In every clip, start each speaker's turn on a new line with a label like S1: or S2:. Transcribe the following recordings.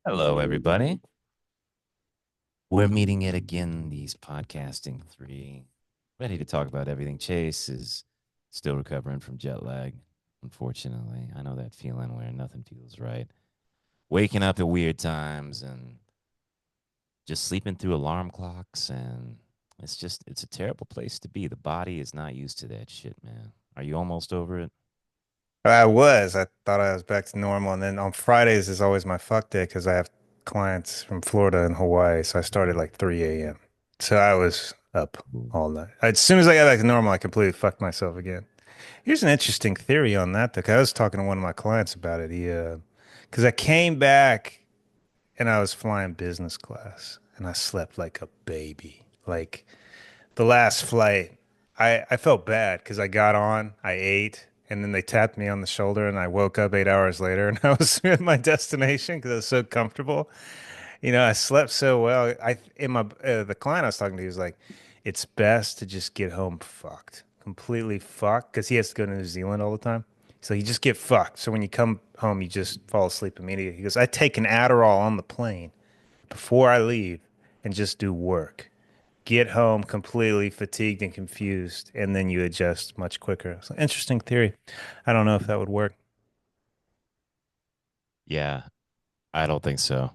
S1: Hello, everybody. We're meeting yet again, these podcasting three, ready to talk about everything. Chase is still recovering from jet lag, unfortunately. I know that feeling where nothing feels right. Waking up at weird times and just sleeping through alarm clocks. And it's a terrible place to be. The body is not used to that shit, man. Are you almost over it?
S2: I was. I thought I was back to normal. And then on Fridays is always my fuck day because I have clients from Florida and Hawaii. So I started like 3 a.m. So I was up all night. As soon as I got back to normal, I completely fucked myself again. Here's an interesting theory on that, though, 'cause I was talking to one of my clients about it. Because I came back and I was flying business class and I slept like a baby. Like, the last flight, I felt bad because I got on, I ate, and then they tapped me on the shoulder, and I woke up 8 hours later, and I was at my destination because I was so comfortable. I slept so well. The client I was talking to, he was like, "It's best to just get home fucked, completely fucked," because he has to go to New Zealand all the time. So you just get fucked. So when you come home, you just fall asleep immediately. He goes, "I take an Adderall on the plane before I leave and just do work." Get home completely fatigued and confused, and then you adjust much quicker. So interesting theory. I don't know if that would work.
S1: Yeah, I don't think so.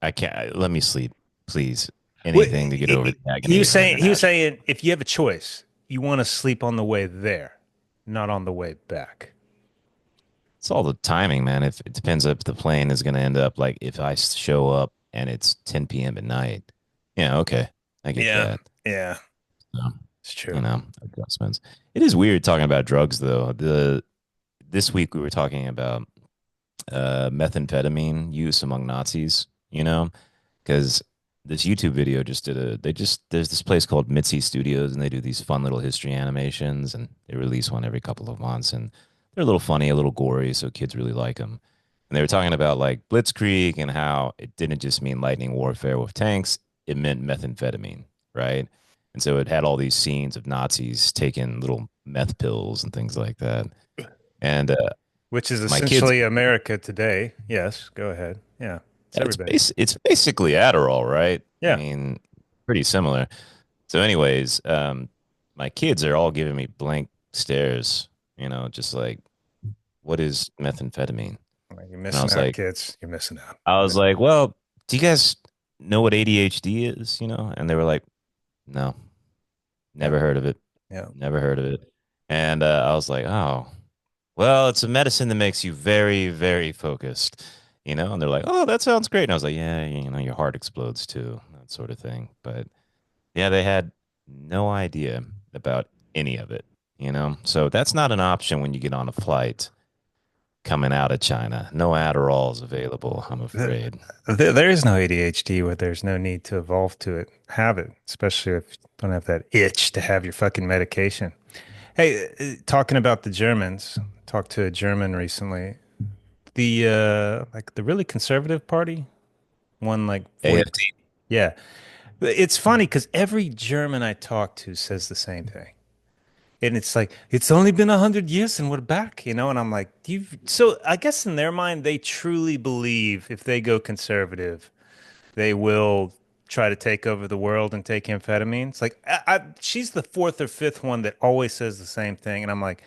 S1: I can't. Let me sleep, please.
S2: Well,
S1: Anything to get over the
S2: he
S1: agony
S2: was
S1: of an
S2: saying
S1: international.
S2: if you have a choice, you want to sleep on the way there, not on the way back.
S1: It's all the timing, man. If it depends if the plane is going to end up like if I show up and it's 10 p.m. at night. Yeah, okay. I get
S2: Yeah,
S1: that.
S2: yeah,
S1: So,
S2: it's true.
S1: adjustments. It is weird talking about drugs though. The This week we were talking about methamphetamine use among Nazis, because this YouTube video just did there's this place called Mitzi Studios and they do these fun little history animations and they release one every couple of months and they're a little funny, a little gory, so kids really like them. And they were talking about like Blitzkrieg and how it didn't just mean lightning warfare with tanks, it meant methamphetamine, right? And so it had all these scenes of Nazis taking little meth pills and things like that. And
S2: Which is
S1: my kids
S2: essentially America today. Yes, go ahead. Yeah, it's everybody.
S1: It's basically Adderall, right? I
S2: Yeah.
S1: mean, pretty similar. So, anyways, my kids are all giving me blank stares, just like, what is methamphetamine?
S2: Well, you're
S1: And
S2: missing out, kids. You're missing out.
S1: I was like, well, do you guys know what ADHD is? And they were like, no,
S2: Yeah,
S1: never heard of it,
S2: yeah.
S1: never heard of it. And I was like, oh, well, it's a medicine that makes you very, very focused, And they're like, oh, that sounds great. And I was like, yeah, your heart explodes too, that sort of thing. But yeah, they had no idea about any of it. So that's not an option when you get on a flight coming out of China. No Adderall is available, I'm
S2: Th-
S1: afraid.
S2: there is no ADHD where there's no need to evolve to it. Have it, especially if you don't have that itch to have your fucking medication. Hey, talking about the Germans, talked to a German recently. The really conservative party won like 40.
S1: AFT.
S2: Yeah. It's funny because every German I talk to says the same thing. And it's like, it's only been 100 years and we're back, And I'm like, so I guess in their mind, they truly believe if they go conservative, they will try to take over the world and take amphetamines. Like, she's the fourth or fifth one that always says the same thing. And I'm like,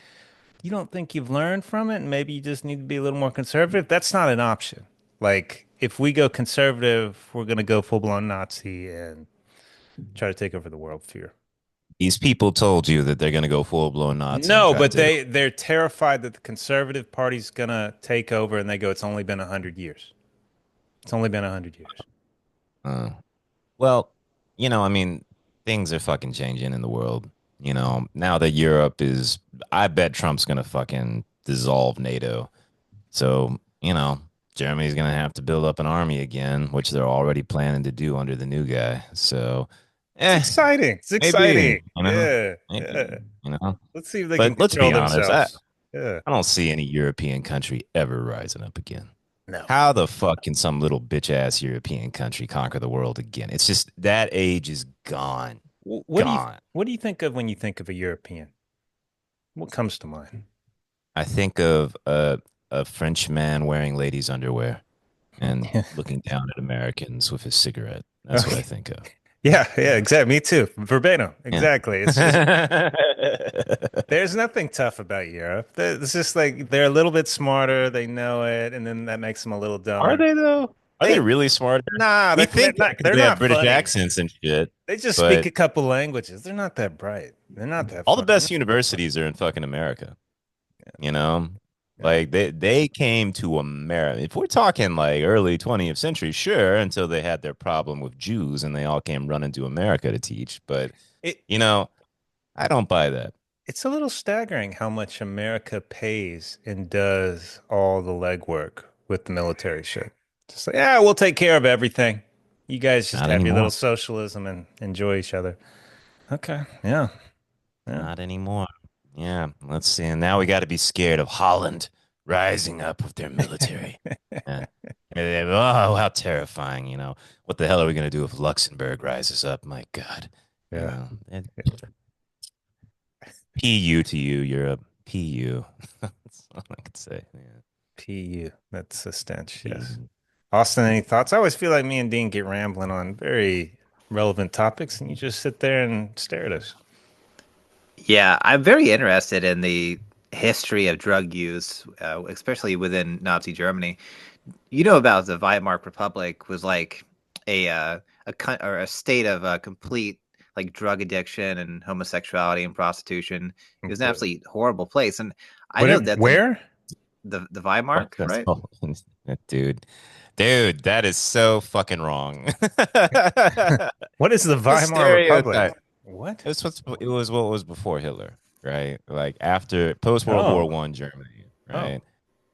S2: you don't think you've learned from it? And maybe you just need to be a little more conservative? That's not an option. Like, if we go conservative, we're going to go full blown Nazi and try to take over the world fear.
S1: These people told you that they're going to go full blown Nazi and
S2: No,
S1: try to
S2: but
S1: take
S2: they're terrified that the conservative party's gonna take over, and they go, it's only been 100 years. It's only been 100 years.
S1: over. Well, I mean, things are fucking changing in the world. Now that Europe is, I bet Trump's gonna fucking dissolve NATO. So, Germany's gonna have to build up an army again, which they're already planning to do under the new guy. So,
S2: It's
S1: eh,
S2: exciting. It's
S1: maybe,
S2: exciting. Yeah,
S1: maybe,
S2: yeah. Let's see if they can
S1: But let's
S2: control
S1: be honest, I,
S2: themselves. Yeah.
S1: I don't see any European country ever rising up again.
S2: No.
S1: How the fuck can some little bitch ass European country conquer the world again? It's just that age is gone.
S2: What do you
S1: Gone.
S2: what do you think of when you think of a European? What comes to mind?
S1: I think of a French man wearing ladies' underwear. and looking down at Americans with his cigarette. That's what I
S2: Okay.
S1: think of.
S2: Yeah, yeah, exactly. Me too. Verbatim.
S1: Yeah.
S2: Exactly. It's just there's nothing tough about Europe. It's just like they're a little bit smarter, they know it, and then that makes them a little
S1: Are
S2: dumber.
S1: they though? Are they
S2: They
S1: really smarter?
S2: nah,
S1: We think that because
S2: they're
S1: they have
S2: not
S1: British
S2: funny.
S1: accents and shit,
S2: They just speak
S1: but
S2: a couple languages. They're not that bright. They're not that
S1: all the
S2: funny.
S1: best universities are in fucking America. You know,
S2: Yeah.
S1: like they came to America. If we're talking like early 20th century, sure, until they had their problem with Jews and they all came running to America to teach. But
S2: It
S1: you know, I don't buy that.
S2: it's a little staggering how much America pays and does all the legwork with the military shit. Just like, yeah, we'll take care of everything. You guys just
S1: Not
S2: have your little
S1: anymore.
S2: socialism and enjoy each other. Okay. Yeah. Yeah.
S1: Not anymore. Yeah, let's see. And now we got to be scared of Holland rising up with their military. Yeah. Oh, how terrifying, you know. What the hell are we going to do if Luxembourg rises up? My God. You
S2: Yeah.
S1: know, and PU to you, Europe. PU. That's all I could say. Yeah.
S2: PU. That's a stench. Yes.
S1: PU.
S2: Austin, any thoughts? I always feel like me and Dean get rambling on very relevant topics, and you just sit there and stare at us.
S3: Yeah, I'm very interested in the history of drug use, especially within Nazi Germany. You know about the Weimar Republic was like or a state of complete like drug addiction and homosexuality and prostitution. It was an absolutely horrible place, and I know that
S2: Where?
S3: the Weimar,
S1: What? That's
S3: right?
S1: all. Dude. Dude, that is so fucking wrong.
S2: What is the
S1: A
S2: Weimar Republic?
S1: stereotype.
S2: What?
S1: It was what was before Hitler, right? Like after post World War
S2: Oh,
S1: One Germany,
S2: oh.
S1: right?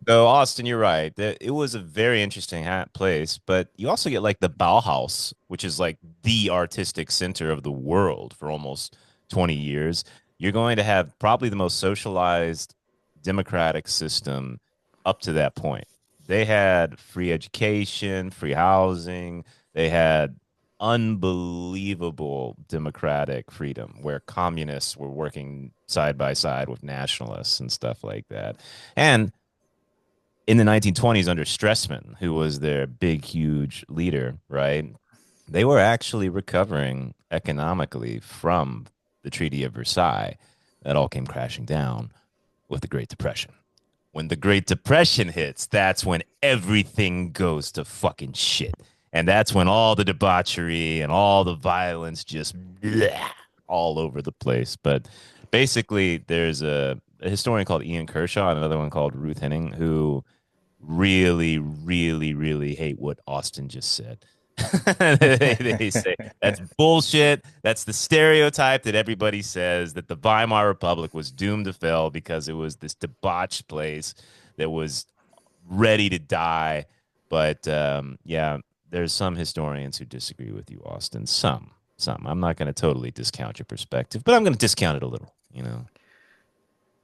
S1: So Austin, you're right. That it was a very interesting place, but you also get like the Bauhaus, which is like the artistic center of the world for almost 20 years. You're going to have probably the most socialized democratic system up to that point. They had free education, free housing. They had unbelievable democratic freedom where communists were working side by side with nationalists and stuff like that. And in the 1920s under Stressman, who was their big, huge leader, right? They were actually recovering economically from the Treaty of Versailles that all came crashing down with the Great Depression. When the Great Depression hits, that's when everything goes to fucking shit. And that's when all the debauchery and all the violence just bleh, all over the place. But basically, there's a historian called Ian Kershaw and another one called Ruth Henning who really, really, really hate what Austin just said. They say that's bullshit. That's the stereotype that everybody says that the Weimar Republic was doomed to fail because it was this debauched place that was ready to die. But yeah, there's some historians who disagree with you, Austin. Some. I'm not going to totally discount your perspective, but I'm going to discount it a little. You know,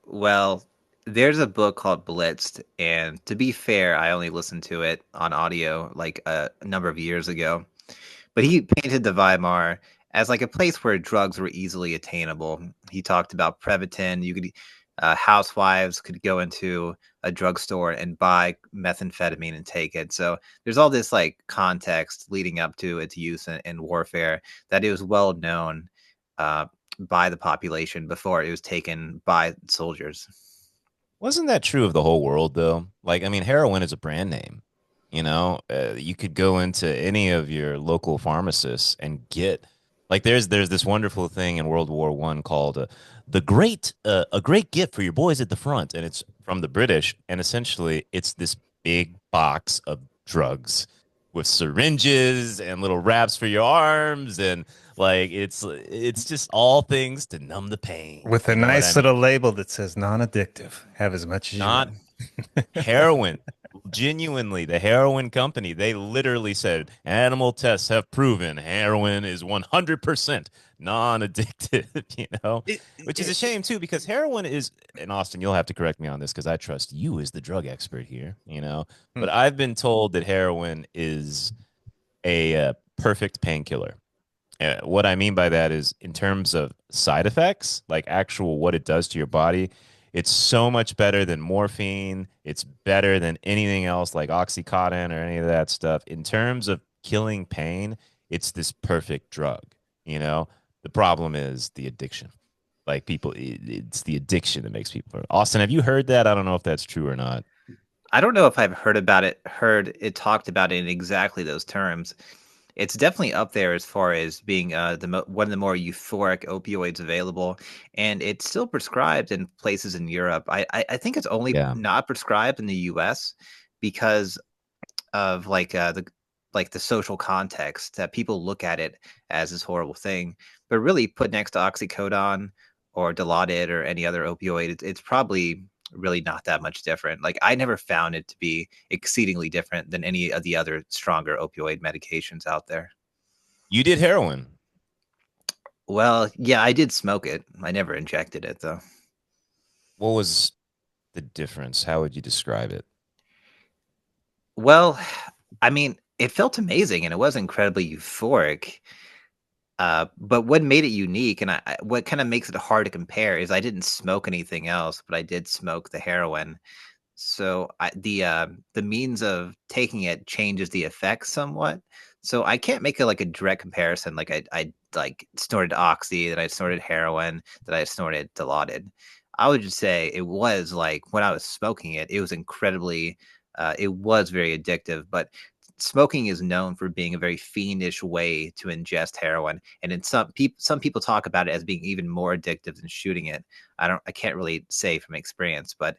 S3: Well, there's a book called Blitzed, and to be fair, I only listened to it on audio like a number of years ago. But he painted the Weimar as like a place where drugs were easily attainable. He talked about Prevatin. You could housewives could go into a drugstore and buy methamphetamine and take it. So there's all this like context leading up to its use in warfare that it was well known uh, by the population before it was taken by soldiers.
S1: wasn't that true of the whole world though? Like, I mean, heroin is a brand name. You know, you could go into any of your local pharmacists and get like there's this wonderful thing in World War One called the great a great gift for your boys at the front, and it's from the British, and essentially it's this big box of drugs with syringes and little wraps for your arms, and like it's just all things to numb the pain.
S2: With a
S1: You know what I
S2: nice
S1: mean?
S2: little label that says non-addictive. Have as much as you
S1: Not
S2: want.
S1: heroin. Genuinely, the heroin company, they literally said animal tests have proven heroin is 100% non-addictive, you know,
S2: It,
S1: which is a
S2: it,
S1: shame too, because heroin is, and Austin, you'll have to correct me on this because I trust you as the drug expert here, you know,
S2: hmm.
S1: but I've been told that heroin is a perfect painkiller. What I mean by that is in terms of side effects, like actual what it does to your body, It's so much better than morphine. It's better than anything else like Oxycontin or any of that stuff. In terms of killing pain, it's this perfect drug, you know? The problem is the addiction. Like people, it's the addiction that makes people. Austin, have you heard that? I don't know if that's true or not.
S3: I don't know if I've heard it talked about in exactly those terms. It's definitely up there as far as being one of the more euphoric opioids available, and it's still prescribed in places in Europe. I think it's only
S1: Yeah.
S3: not prescribed in the U.S. because of the social context that people look at it as this horrible thing, but really put next to oxycodone or Dilaudid or any other opioid, it's probably really not that much different. Like I never found it to be exceedingly different than any of the other stronger opioid medications out there.
S1: You did heroin.
S3: Well, yeah, I did smoke it. I never injected it though.
S1: What was the difference? How would you describe it?
S3: Well, I mean, it felt amazing and it was incredibly euphoric. But what made it unique and what kind of makes it hard to compare is I didn't smoke anything else, but I did smoke the heroin. So the means of taking it changes the effects somewhat. So I can't make it like a direct comparison. Like I like snorted oxy, that I snorted heroin, that I snorted Dilaudid. I would just say it was like when I was smoking it, it was incredibly, it was very addictive. But smoking is known for being a very fiendish way to ingest heroin, and in some people talk about it as being even more addictive than shooting it. I can't really say from experience, but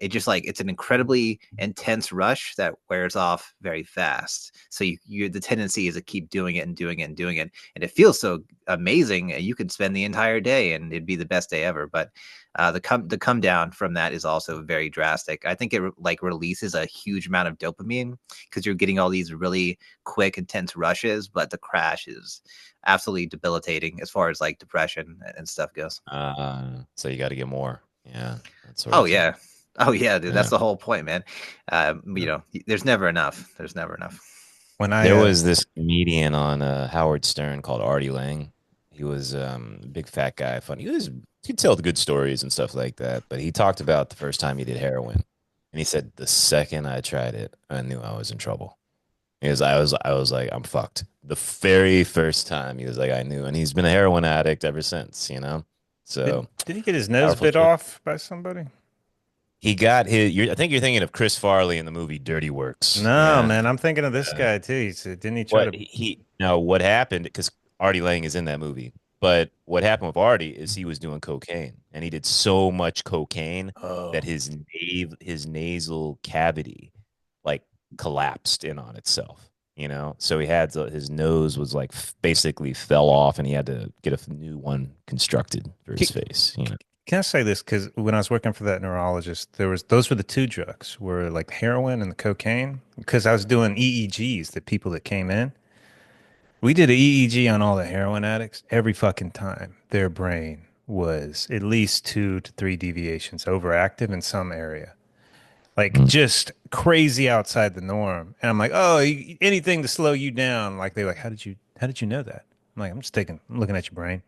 S3: it just like it's an incredibly intense rush that wears off very fast. So you the tendency is to keep doing it and doing it and doing it, and it feels so amazing. You could spend the entire day and it'd be the best day ever. But the come down from that is also very drastic. I think it like releases a huge amount of dopamine because you're getting all these really quick, intense rushes, but the crash is absolutely debilitating as far as like depression and stuff goes.
S1: So you got to get more. Yeah, that sort
S3: Oh
S1: of thing.
S3: yeah. Oh yeah, dude. That's
S1: Yeah.
S3: the whole point, man.
S2: Yeah.
S3: There's never enough. There's never enough.
S2: When I
S1: There was this comedian on Howard Stern called Artie Lang. He was a big fat guy, funny. He'd tell the good stories and stuff like that. But he talked about the first time he did heroin, and he said the second I tried it, I knew I was in trouble. Because I was like, I'm fucked. The very first time he was like, I knew, and he's been a heroin addict ever since. So
S2: did he get his nose
S1: powerful
S2: bit
S1: shit.
S2: off by somebody?
S1: He got his. I think you're thinking of Chris Farley in the movie Dirty Works.
S2: No,
S1: Yeah.
S2: man, I'm thinking of this guy too. He said, didn't he try
S1: What
S2: to?
S1: he now what happened because Artie Lang is in that movie. But what happened with Artie is he was doing cocaine and he did so much cocaine that
S2: Oh,
S1: his nasal cavity like collapsed in on itself. So his nose was like basically fell off and he had to get a new one constructed for his
S2: can,
S1: face.
S2: can I say this? Because when I was working for that neurologist, those were the two drugs, were like heroin and the cocaine. Because I was doing EEGs, the people that came in. We did an EEG on all the heroin addicts. Every fucking time their brain was at least 2 to 3 deviations overactive in some area, like
S1: Mm.
S2: just crazy outside the norm. And I'm like, oh, anything to slow you down. Like they're like, how did you know that? I'm like, I'm looking at your brain.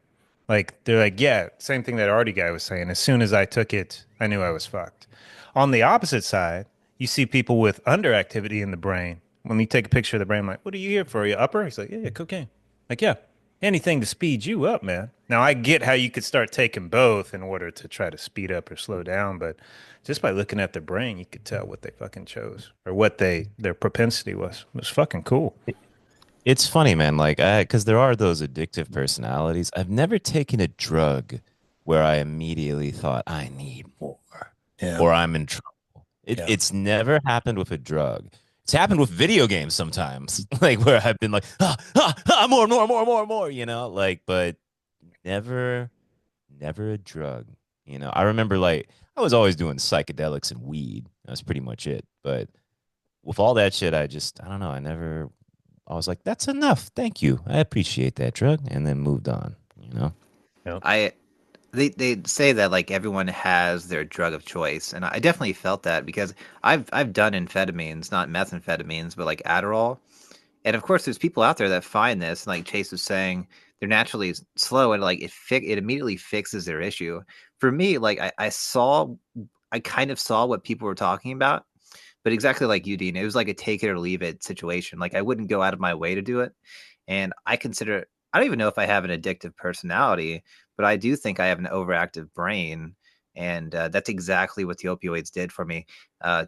S2: Like they're like, yeah, same thing that Artie guy was saying. As soon as I took it, I knew I was fucked. On the opposite side, you see people with underactivity in the brain. When you take a picture of the brain, I'm like, what are you here for? Are you upper? He's like, yeah, cocaine. Like, yeah, anything to speed you up, man. Now I get how you could start taking both in order to try to speed up or slow down, but just by looking at their brain, you could tell what they fucking chose or what their propensity was. It was fucking cool.
S1: It's funny, man. Like, because there are those addictive personalities. I've never taken a drug where I immediately thought I need more
S2: Yeah.
S1: or I'm in trouble.
S2: Yeah.
S1: It's never happened with a drug. It's happened with video games sometimes, like where I've been like, more, more, more, more, more, but never, never a drug. I remember like I was always doing psychedelics and weed. That's pretty much it. But with all that shit, I don't know. I was like, that's enough. Thank you. I appreciate that drug. And then moved on.
S2: Yep.
S3: I they say that like everyone has their drug of choice, and I definitely felt that because I've done amphetamines, not methamphetamines, but like Adderall. And of course, there's people out there that find this, like Chase was saying, they're naturally slow, and like it immediately fixes their issue. For me, like I kind of saw what people were talking about, but exactly like you, Dean, it was like a take it or leave it situation. Like I wouldn't go out of my way to do it. And I don't even know if I have an addictive personality, but I do think I have an overactive brain. And that's exactly what the opioids did for me.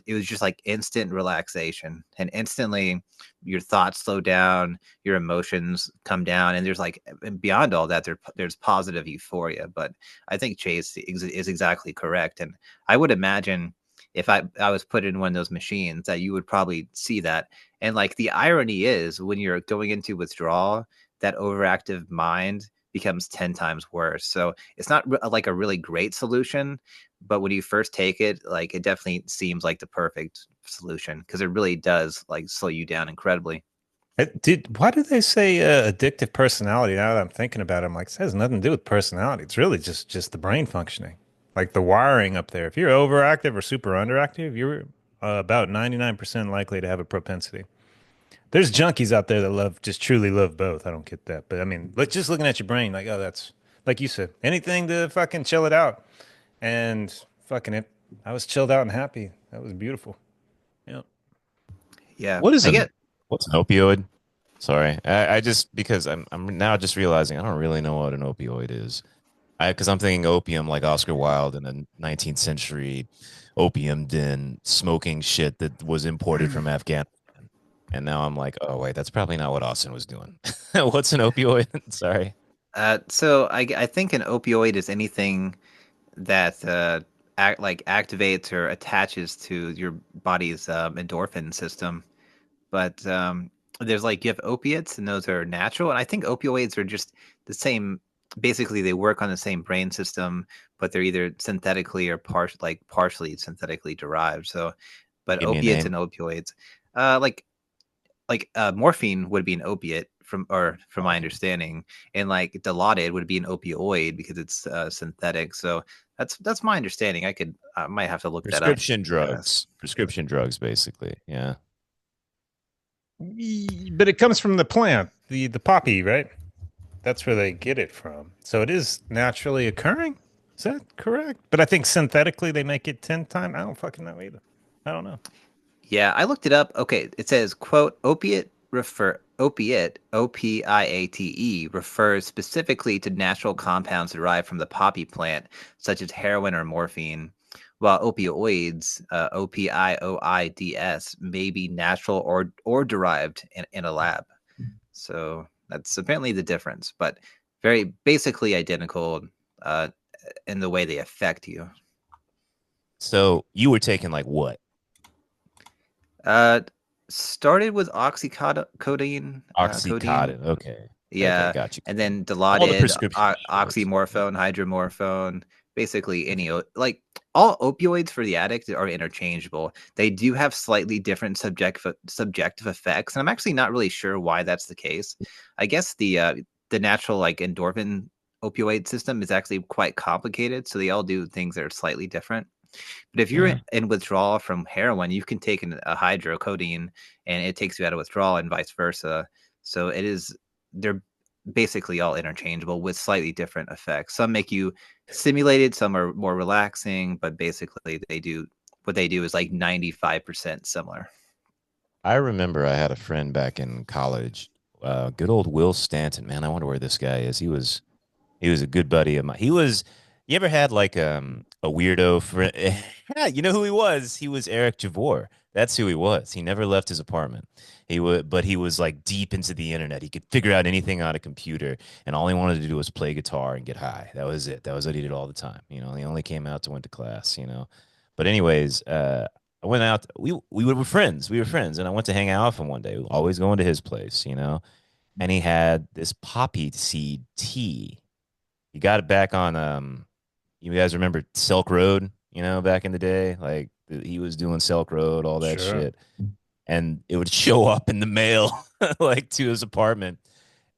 S3: It was just like instant relaxation, and instantly your thoughts slow down, your emotions come down, and there's like, and beyond all that, there's positive euphoria. But I think Chase is exactly correct, and I would imagine if I was put in one of those machines that you would probably see that. And like the irony is when you're going into withdrawal, that overactive mind becomes 10 times worse. So it's not like a really great solution, but when you first take it, like it definitely seems like the perfect solution because it really does like slow you down incredibly.
S2: Why do they say addictive personality? Now that I'm thinking about it, I'm like, it has nothing to do with personality. It's really just the brain functioning, like the wiring up there. If you're overactive or super underactive, you're about 99% likely to have a propensity. There's junkies out there that just truly love both. I don't get that, but I mean, just looking at your brain, like, oh, that's like you said, anything to fucking chill it out, and fucking it. I was chilled out and happy. That was beautiful. Yeah.
S3: Yeah,
S1: What is
S3: I
S1: an
S3: get.
S1: what's an opioid? Sorry, I just because I'm now just realizing I don't really know what an opioid is. Because I'm thinking opium like Oscar Wilde in the 19th century opium den smoking shit that was imported from Afghanistan. And now I'm like, oh wait, that's probably not what Austin was doing. What's an opioid? Sorry.
S3: So I think an opioid is anything that like activates or attaches to your body's endorphin system. But there's like you have opiates, and those are natural. And I think opioids are just the same. Basically, they work on the same brain system, but they're either synthetically or partially synthetically derived. So, but
S1: Give me a
S3: opiates and
S1: name.
S3: opioids, like morphine would be an opiate from my
S1: Morphine.
S3: understanding, and like Dilaudid would be an opioid because it's synthetic. So that's my understanding. I might have to look that up.
S1: Prescription
S3: To be honest.
S1: drugs. Prescription drugs, basically. Yeah.
S2: But it comes from the plant, the poppy, right? That's where they get it from. So it is naturally occurring. Is that correct? But I think synthetically they make it 10 times. I don't fucking know either. I don't know.
S3: Yeah, I looked it up. Okay, it says, quote, opiate, OPIATE, refers specifically to natural compounds derived from the poppy plant, such as heroin or morphine, while opioids, OPIOIDs, may be natural or derived in a lab. So that's apparently the difference, but very basically identical uh, in the way they affect you.
S1: So you were taking like what?
S3: Uh, Started with oxycodone, codeine,
S1: Oxycontin. Okay. Okay,
S3: yeah,
S1: got you.
S3: and then
S1: All the
S3: Dilaudid,
S1: prescription drugs.
S3: oxymorphone, hydromorphone, basically like all opioids for the addict are interchangeable. They do have slightly different subjective effects, and I'm actually not really sure why that's the case. I guess the natural like endorphin opioid system is actually quite complicated, so they all do things that are slightly different. But if you're
S1: Yeah.
S3: in withdrawal from heroin, you can take a hydrocodone and it takes you out of withdrawal and vice versa. So they're basically all interchangeable with slightly different effects. Some make you stimulated, some are more relaxing, but basically what they do is like 95% similar.
S1: I remember I had a friend back in college, good old Will Stanton, man. I wonder where this guy is. He was a good buddy of mine. You ever had like a weirdo friend? Yeah, you know who he was? He was Eric Javor. That's who he was. He never left his apartment. But he was like deep into the internet. He could figure out anything on a computer, and all he wanted to do was play guitar and get high. That was it. That was what he did all the time. He only came out to went to class. But anyways, I went out. We were friends. We were friends, and I went to hang out with him one day. Always going to his place. And he had this poppy seed tea. He got it back on you guys remember Silk Road, back in the day? Like he was doing Silk Road, all that
S2: Sure.
S1: shit. And it would show up in the mail like to his apartment.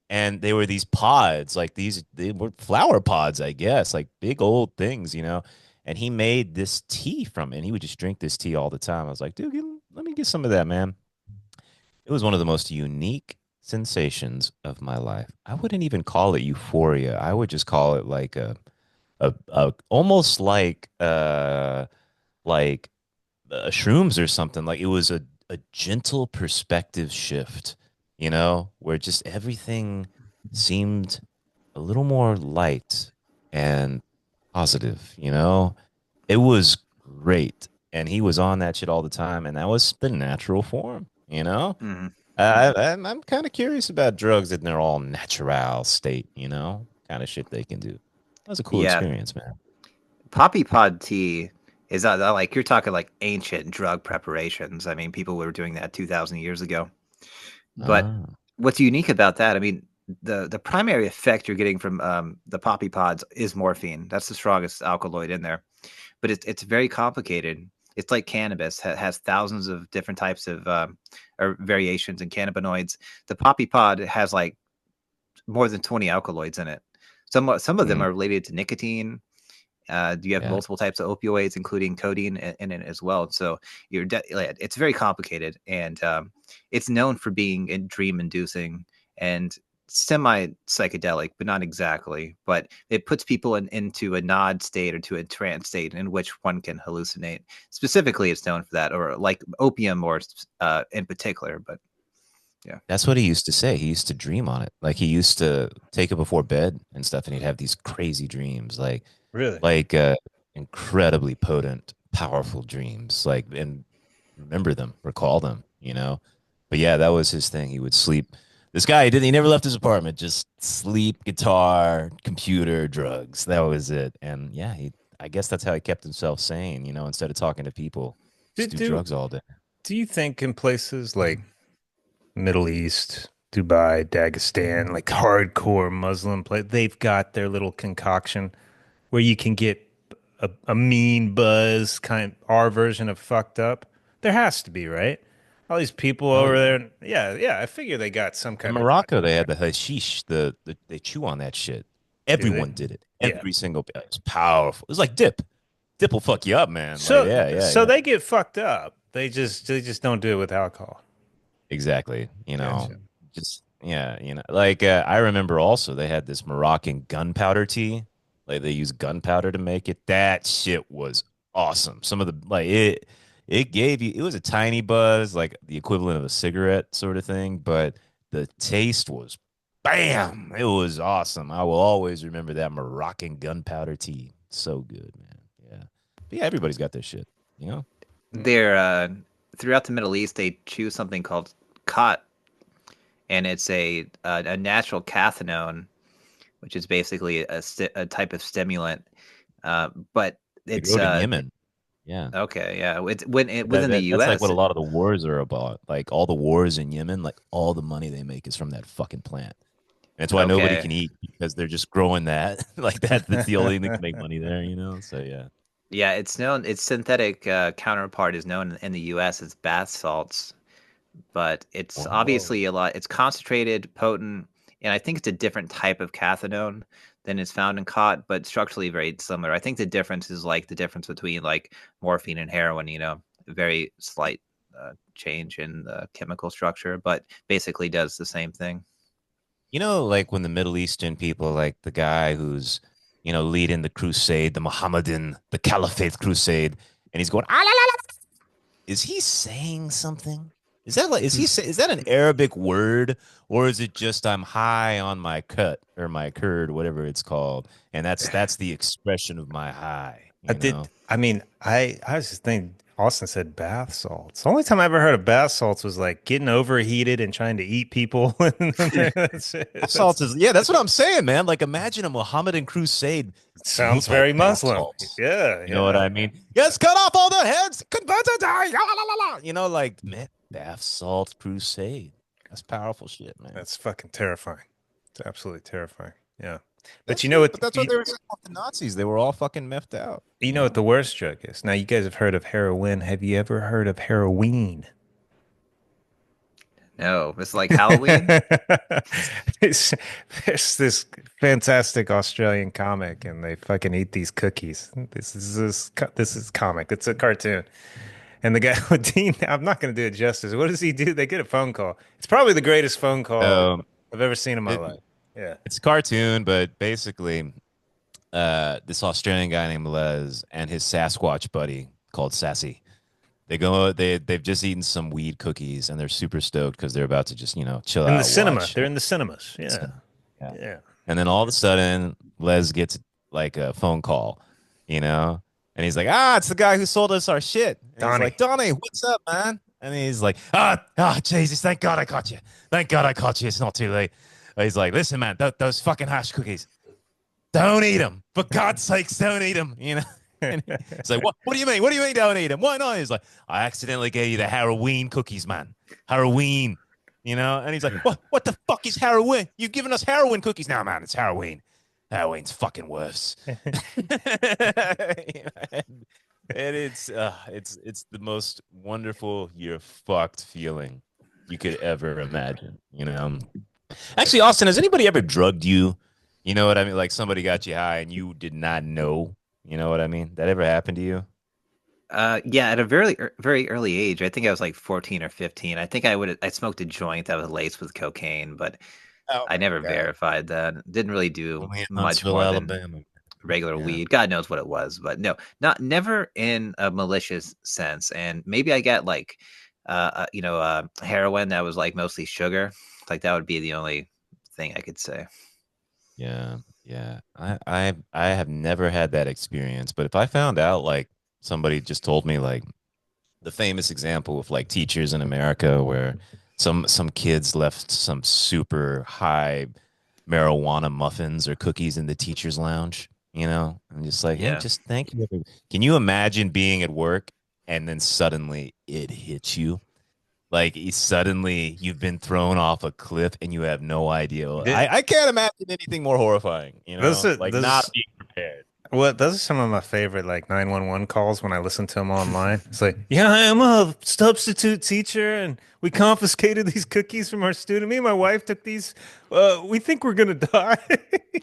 S1: And they were these pods, like they were flower pods, I guess, like big old things. And he made this tea from it. And he would just drink this tea all the time. I was like, dude, let me get some of that, man. It was one of the most unique, sensations of my life. I wouldn't even call it euphoria. I would just call it like a almost like shrooms or something. Like it was a gentle perspective shift, where just everything seemed a little more light and positive. It was great. And he was on that shit all the time. And that was the natural form.
S3: Hmm.
S1: I'm kind of curious about drugs in their all natural state, kind of shit they can do. That was a cool
S3: Yeah,
S1: experience, man.
S3: poppy pod tea is not like you're talking like ancient drug preparations. I mean, people were doing that 2,000 years ago. But
S1: Ah,
S3: what's unique about that? I mean, the primary effect you're getting from the poppy pods is morphine. That's the strongest alkaloid in there, but it's very complicated. It's like cannabis has thousands of different types of or variations in cannabinoids. The poppy pod has like more than 20 alkaloids in it. Some of them
S1: mm,
S3: are related to nicotine. You have
S1: yeah.
S3: multiple types of opioids, including codeine in it as well. So it's very complicated, and it's known for being dream inducing and semi psychedelic, but not exactly. But it puts people into a nod state or to a trance state in which one can hallucinate. Specifically, it's known for that, or like opium, or in particular. But yeah.
S1: That's what he used to say. He used to dream on it. Like he used to take it before bed and stuff, and he'd have these crazy dreams, like
S2: Really?
S1: like incredibly potent, powerful dreams. Like and remember them, recall them. But yeah, that was his thing. He would sleep. This guy he never left his apartment. Just sleep, guitar, computer, drugs. That was it. And yeah, I guess that's how he kept himself sane, instead of talking to people.
S2: Do
S1: Just do
S2: do
S1: drugs all day.
S2: do you think in places like Middle East, Dubai, Dagestan, like hardcore Muslim place, they've got their little concoction where you can get a mean buzz, kind of our version of fucked up? There has to be, right? All these people
S1: Oh
S2: over
S1: yeah.
S2: there. Yeah, yeah. I figure they got some
S1: In
S2: kind of
S1: Morocco, they had the hashish. They chew on that shit.
S2: do they?
S1: Everyone did it.
S2: Yeah.
S1: Every single. It's powerful. It's like dip. Dip will fuck you up, man. Like
S2: So
S1: yeah, yeah,
S2: so
S1: yeah.
S2: they get fucked up. They just don't do it with alcohol.
S1: Exactly.
S2: Gotcha.
S1: Just yeah. Like I remember also they had this Moroccan gunpowder tea. Like they use gunpowder to make it. That shit was awesome. Some of the like it gave you it was a tiny buzz, like the equivalent of a cigarette sort of thing, but the taste was bam. It was awesome. I will always remember that Moroccan gunpowder tea. So good, man. Yeah. But yeah, everybody's got their shit.
S3: They're throughout the Middle East, they choose something called khat, and it's a natural cathinone, which is basically a type of stimulant. But
S1: They
S3: it's
S1: grow it in Yemen. Yeah.
S3: okay, yeah. It's
S1: That,
S3: within the
S1: that that's like
S3: U.S.
S1: what a lot of the wars are about. Like all the wars in Yemen, like all the money they make is from that fucking plant. And that's why nobody
S3: Okay,
S1: can eat because they're just growing that. Like that's the only thing that can make money there. So yeah.
S3: yeah. It's known. Its synthetic counterpart is known in the U.S. as bath salts, but it's
S1: Whoa.
S3: obviously a lot. It's concentrated, potent, and I think it's a different type of cathinone than is found in khat, but structurally very similar. I think the difference is like the difference between like morphine and heroin. Very slight change in the chemical structure, but basically does the same thing.
S1: Like when the Middle Eastern people, like the guy who's leading the crusade, the Mohammedan, the Caliphate crusade, and he's going, "Ah, la, la, la." Is he saying something? Is that an Arabic word or is it just I'm high on my cut or my curd, whatever it's called, and that's the expression of my high,
S2: I
S1: you
S2: did.
S1: know?
S2: I mean, I was just thinking. Austin said bath salts. The only time I ever heard of bath salts was like getting overheated and trying to eat people. That's it.
S1: Salt is yeah, that's what I'm saying, man. Like imagine a Mohammedan crusade
S2: Sounds
S1: smelled like
S2: very
S1: bath
S2: Muslim.
S1: salts.
S2: Yeah,
S1: You know what
S2: yeah.
S1: I mean? Yes, cut off all the heads, convert to die. La, la, la, la. Like man, bath salt crusade. That's powerful shit, man.
S2: That's fucking terrifying. It's absolutely terrifying. Yeah. But
S1: That's
S2: you know
S1: what,
S2: what
S1: but that's what they were saying about the Nazis. They were all fucking meffed out.
S2: you know what the worst drug is? Now you guys have heard of heroin. Have you ever heard of heroin?
S3: No, it's like Halloween.
S2: There's, there's this fantastic Australian comic, and they fucking eat these cookies. This is comic. It's a cartoon, And the guy, Dean, I'm not going to do it justice. What does he do? They get a phone call. It's probably the greatest phone call
S1: Um,
S2: I've ever seen in my
S1: it,
S2: life. Yeah.
S1: it's a cartoon, but basically, this Australian guy named Les and his Sasquatch buddy called Sassy. They've just eaten some weed cookies and they're super stoked because they're about to just, chill
S2: In the
S1: out,
S2: cinema.
S1: watch.
S2: They're in the cinemas. Yeah.
S1: Yeah.
S2: Yeah.
S1: And then all of a sudden, Les gets like a phone call, you know, and he's like, it's the guy who sold us our shit. And he's like,
S2: Donnie.
S1: Donnie, what's up, man? And he's like, Jesus, thank God I caught you. Thank God I caught you. It's not too late. He's like, listen, man, those fucking hash cookies, don't eat them. For God's sakes, don't eat them, you know? And he's like, what do you mean? What do you mean don't eat them? Why not? He's like, I accidentally gave you the Halloween cookies, man. Halloween, you know? And he's like, what the fuck is heroin? You've given us heroin cookies now, man. It's Halloween. Halloween's fucking worse. And it's the most wonderful you're fucked feeling you could ever imagine, you know? Actually, Austin, has anybody ever drugged you? You know what I mean? Like somebody got you high and you did not know. You know what I mean? That ever happened to you?
S3: Yeah, at a very early age. I think I was like 14 or 15. I think I smoked a joint that was laced with cocaine, but
S1: Oh
S3: I
S1: my
S3: never
S1: God.
S3: verified that. Didn't really do
S1: Only in
S3: much
S1: Huntsville,
S3: more than
S1: Alabama.
S3: regular
S1: Yeah.
S3: weed. God knows what it was, but no, not never in a malicious sense. And maybe I got like, heroin that was like mostly sugar. Like that would be the only thing I could say.
S1: Yeah. Yeah. I have never had that experience, but if I found out like somebody just told me like the famous example of like teachers in America where some kids left some super high marijuana muffins or cookies in the teacher's lounge, you know? I'm just like, hey,
S3: Yeah.
S1: just thank you. Can you imagine being at work and then suddenly it hits you? Like suddenly you've been thrown off a cliff and you have no idea.
S2: Th-
S1: I can't imagine anything more horrifying, you
S2: Those
S1: know,
S2: are
S1: like not
S2: those
S1: being prepared.
S2: those are some of my favorite like 911 calls when I listen to them online. It's like, yeah, I am a substitute teacher and we confiscated these cookies from our student. Me and my wife took these. We think we're gonna die.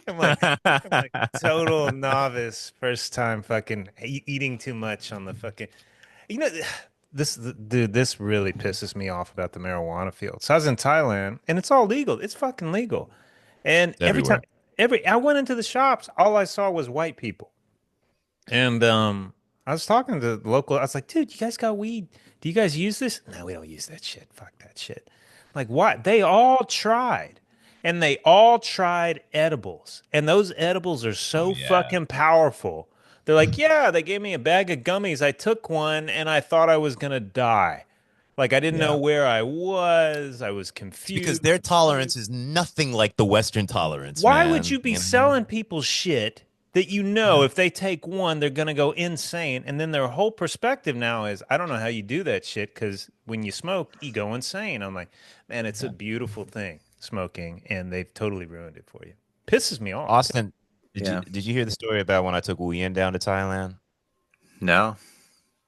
S2: I'm like total novice, first time fucking eating too much on the fucking. You know, dude, this really pisses me off about the marijuana field. So I was in Thailand and it's all legal. It's fucking legal. And every time,
S1: Everywhere.
S2: I went into the shops, all I saw was white people. And I was talking to the local. I was like, dude, you guys got weed? Do you guys use this? No, we don't use that shit. Fuck that shit. Like, what? They all tried. And they all tried edibles. And those edibles are
S1: Oh
S2: so
S1: yeah.
S2: fucking powerful. They're like, yeah, they gave me a bag of gummies. I took one and I thought I was gonna die. Like I didn't know
S1: Yeah.
S2: where I was. I was
S1: It's because
S2: confused.
S1: their tolerance is nothing like the Western tolerance,
S2: Why would
S1: man.
S2: you be
S1: You know?
S2: selling people shit that you know if they take one, they're going to go insane? And then their whole perspective now is, I don't know how you do that shit because when you smoke, you go insane. I'm like, man, it's a
S1: Yeah.
S2: beautiful thing, smoking, and they've totally ruined it for you. Pisses me off.
S1: Austin,
S3: Yeah.
S1: did you hear the story about when I took Ian down to Thailand?
S3: No.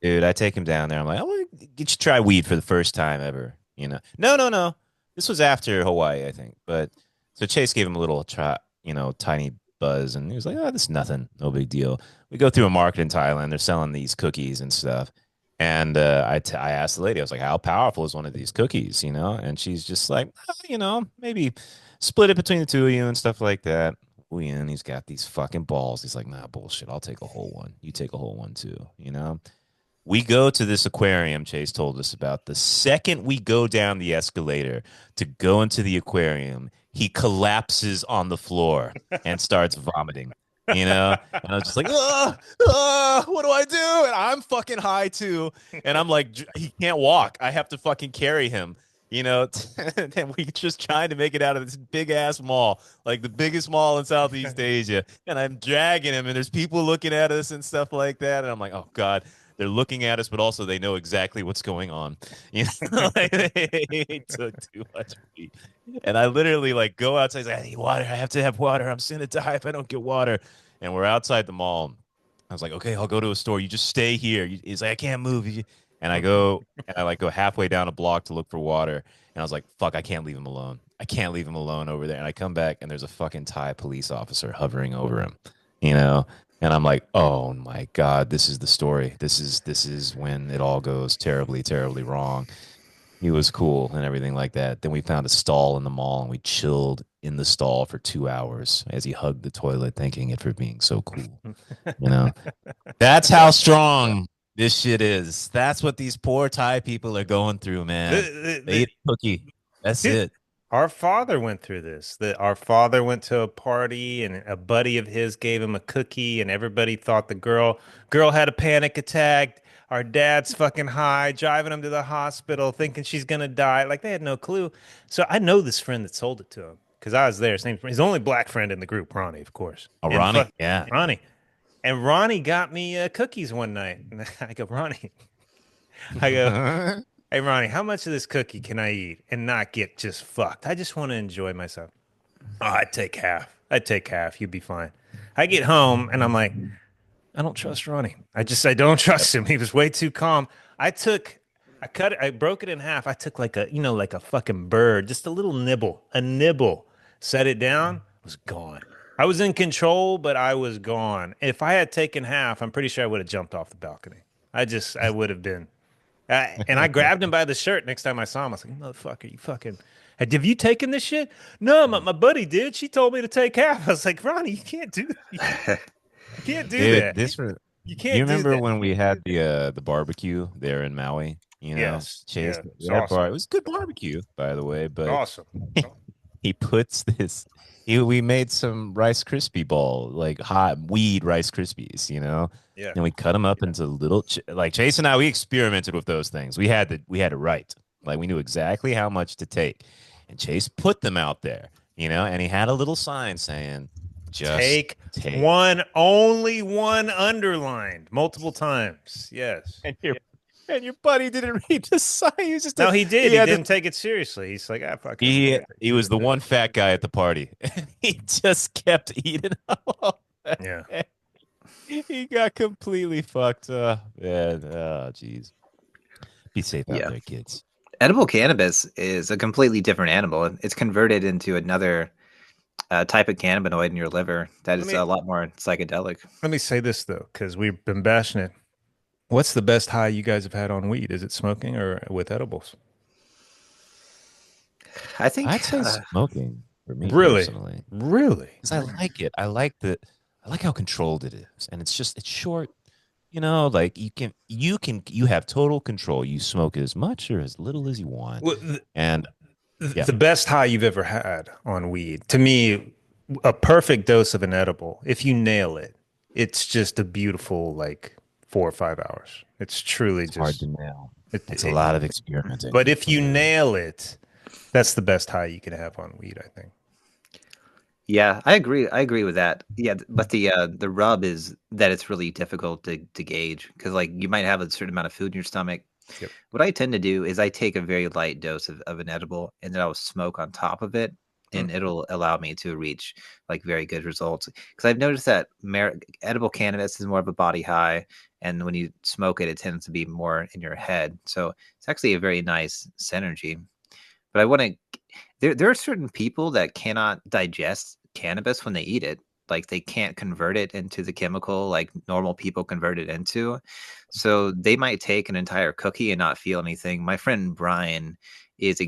S1: Dude, I take him down there. I'm like, I want to get you try weed for the first time ever. You know, no, no, no. This was after Hawaii, I think. But so Chase gave him a little try, tiny buzz, and he was like, "Oh, this is nothing, no big deal." We go through a market in Thailand. They're selling these cookies and stuff. And I asked the lady, I was like, "How powerful is one of these cookies?" You know, and she's just like, maybe split it between the two of you and stuff like that. Ian, he's got these fucking balls. He's like, "Nah, bullshit. I'll take a whole one. You take a whole one too." You know. We go to this aquarium Chase told us about. The second we go down the escalator to go into the aquarium, he collapses on the floor and starts vomiting. You know, and I was just like, what do I do? And I'm fucking high too. And I'm like, he can't walk. I have to fucking carry him. You know, and we just trying to make it out of this big ass mall, like the biggest mall in Southeast Asia. And I'm dragging him, and there's people looking at us and stuff like that. And I'm like, oh God, they're looking at us, but also they know exactly what's going on. You know, like they took too much weed. And I literally like go outside, like, I need water. I have to have water. I'm gonna die if I don't get water. And we're outside the mall. I was like, okay, I'll go to a store. You just stay here. He's like, I can't move. And I go and I like go halfway down a block to look for water. And I was like, fuck, I can't leave him alone. I can't leave him alone over there. And I come back and there's a fucking Thai police officer hovering over him, you know? And I'm like, oh my God, this is the story. This is when it all goes terribly, terribly wrong. He was cool and everything like that. Then we found a stall in the mall and we chilled in the stall for 2 hours as he hugged the toilet, thanking it for being so cool. You know, that's how strong this shit is. That's what these poor Thai people are going through, man. They
S2: The,
S1: eat a cookie. That's
S2: Dude,
S1: it.
S2: our father went through this. Our father went to a party and a buddy of his gave him a cookie and everybody thought the girl had a panic attack. Our dad's fucking high, driving him to the hospital, thinking she's gonna die. Like they had no clue. So I know this friend that sold it to him because I was there. His only black friend in the group, Ronnie, of course.
S1: Oh,
S2: And
S1: Ronnie.
S2: fuck
S1: Yeah.
S2: Ronnie. And Ronnie got me cookies one night. And I go, Ronnie, I go, hey, Ronnie, how much of this cookie can I eat and not get just fucked? I just want to enjoy myself. Oh, I'd take half. I'd take half. You'd be fine. I get home and I'm like, I don't trust Ronnie. I don't trust him. He was way too calm. I took, I broke it in half. I took like like a fucking bird, just a little nibble, a nibble, set it down, was gone. I was in control, but I was gone. If I had taken half, I'm pretty sure I would have jumped off the balcony. I would have been. And I grabbed him by the shirt next time I saw him. I was like, motherfucker, you fucking. Have you taken this shit? No, my buddy did. She told me to take half. I was like, Ronnie, you can't do you can't do
S1: Dude,
S2: that.
S1: this was,
S2: You
S1: you
S2: can't do
S1: remember
S2: that.
S1: when we had the barbecue there in Maui? You know,
S2: Yes.
S1: Chase,
S2: Yeah. It's
S1: we had
S2: awesome.
S1: it was good barbecue, by the way, but
S2: Awesome.
S1: he puts this we made some Rice Krispie ball, like hot weed Rice Krispies,
S2: Yeah.
S1: and we cut them up into little like Chase and I, we experimented with those things. We had it right. Like we knew exactly how much to take. And Chase put them out there, and he had a little sign saying, just
S2: Take
S1: take.
S2: one, only one underlined multiple times. Yes.
S1: And your buddy didn't read the sign. He was just
S2: No, he did.
S1: he
S2: He
S1: had to
S2: didn't take it seriously. He's like, ah, fuck it. I'm
S1: he
S2: gonna take
S1: he
S2: two
S1: was
S2: of
S1: the one
S2: those.
S1: fat guy at the party. And he just kept eating all of
S2: Yeah.
S1: it. He got completely fucked up. And oh jeez. Be safe out
S3: Yeah.
S1: there, kids.
S3: Edible cannabis is a completely different animal. It's converted into another type of cannabinoid in your liver that
S2: Let
S3: is
S2: me
S3: a lot more psychedelic.
S2: let me say this though, because we've been bashing it. What's the best high you guys have had on weed? Is it smoking or with edibles?
S3: I think
S1: I'd say smoking for me
S2: Really?
S1: personally.
S2: Really?
S1: Because I like it. I like how controlled it is. And it's short. Like you have total control. You smoke as much or as little as you want.
S2: Well,
S1: And yeah,
S2: the best high you've ever had on weed, to me, a perfect dose of an edible. If you nail it, it's just a beautiful like 4 or 5 hours. It's truly
S1: it's hard to
S2: just
S1: nail.
S2: it,
S1: It's a
S2: it-
S1: lot of experimenting
S2: but if
S1: for
S2: you
S1: sure.
S2: nail it, that's the best high you can have on weed, I think.
S3: Yeah, I agree. I agree with that. Yeah, but the rub is that it's really difficult to gauge because like you might have a certain amount of food in your stomach.
S2: Yep.
S3: What I tend to do is I take a very light dose of an edible and then I'll smoke on top of it,
S2: Hmm.
S3: and it'll allow me to reach like very good results. Because I've noticed that edible cannabis is more of a body high, and when you smoke it, it tends to be more in your head. So it's actually a very nice synergy. But I want to. There are certain people that cannot digest cannabis when they eat it. Like they can't convert it into the chemical like normal people convert it into. So they might take an entire cookie and not feel anything. My friend Brian is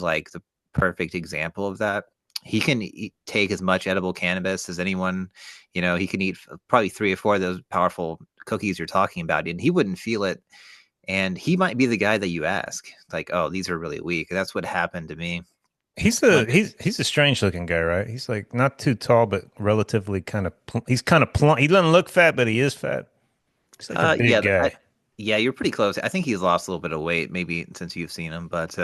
S3: like the perfect example of that. He can take as much edible cannabis as anyone. He can eat probably 3 or 4 of those powerful cookies you're talking about, and he wouldn't feel it. And he might be the guy that you ask, like, "Oh, these are really weak." And that's what happened to me.
S2: He's
S3: When
S2: a strange looking guy, right? He's like not too tall, but relatively kind of he's kind of plump. He doesn't look fat, but he is fat. He's like a big
S3: Yeah,
S2: guy.
S3: yeah, you're pretty close. I think he's lost a little bit of weight, maybe since you've seen him, but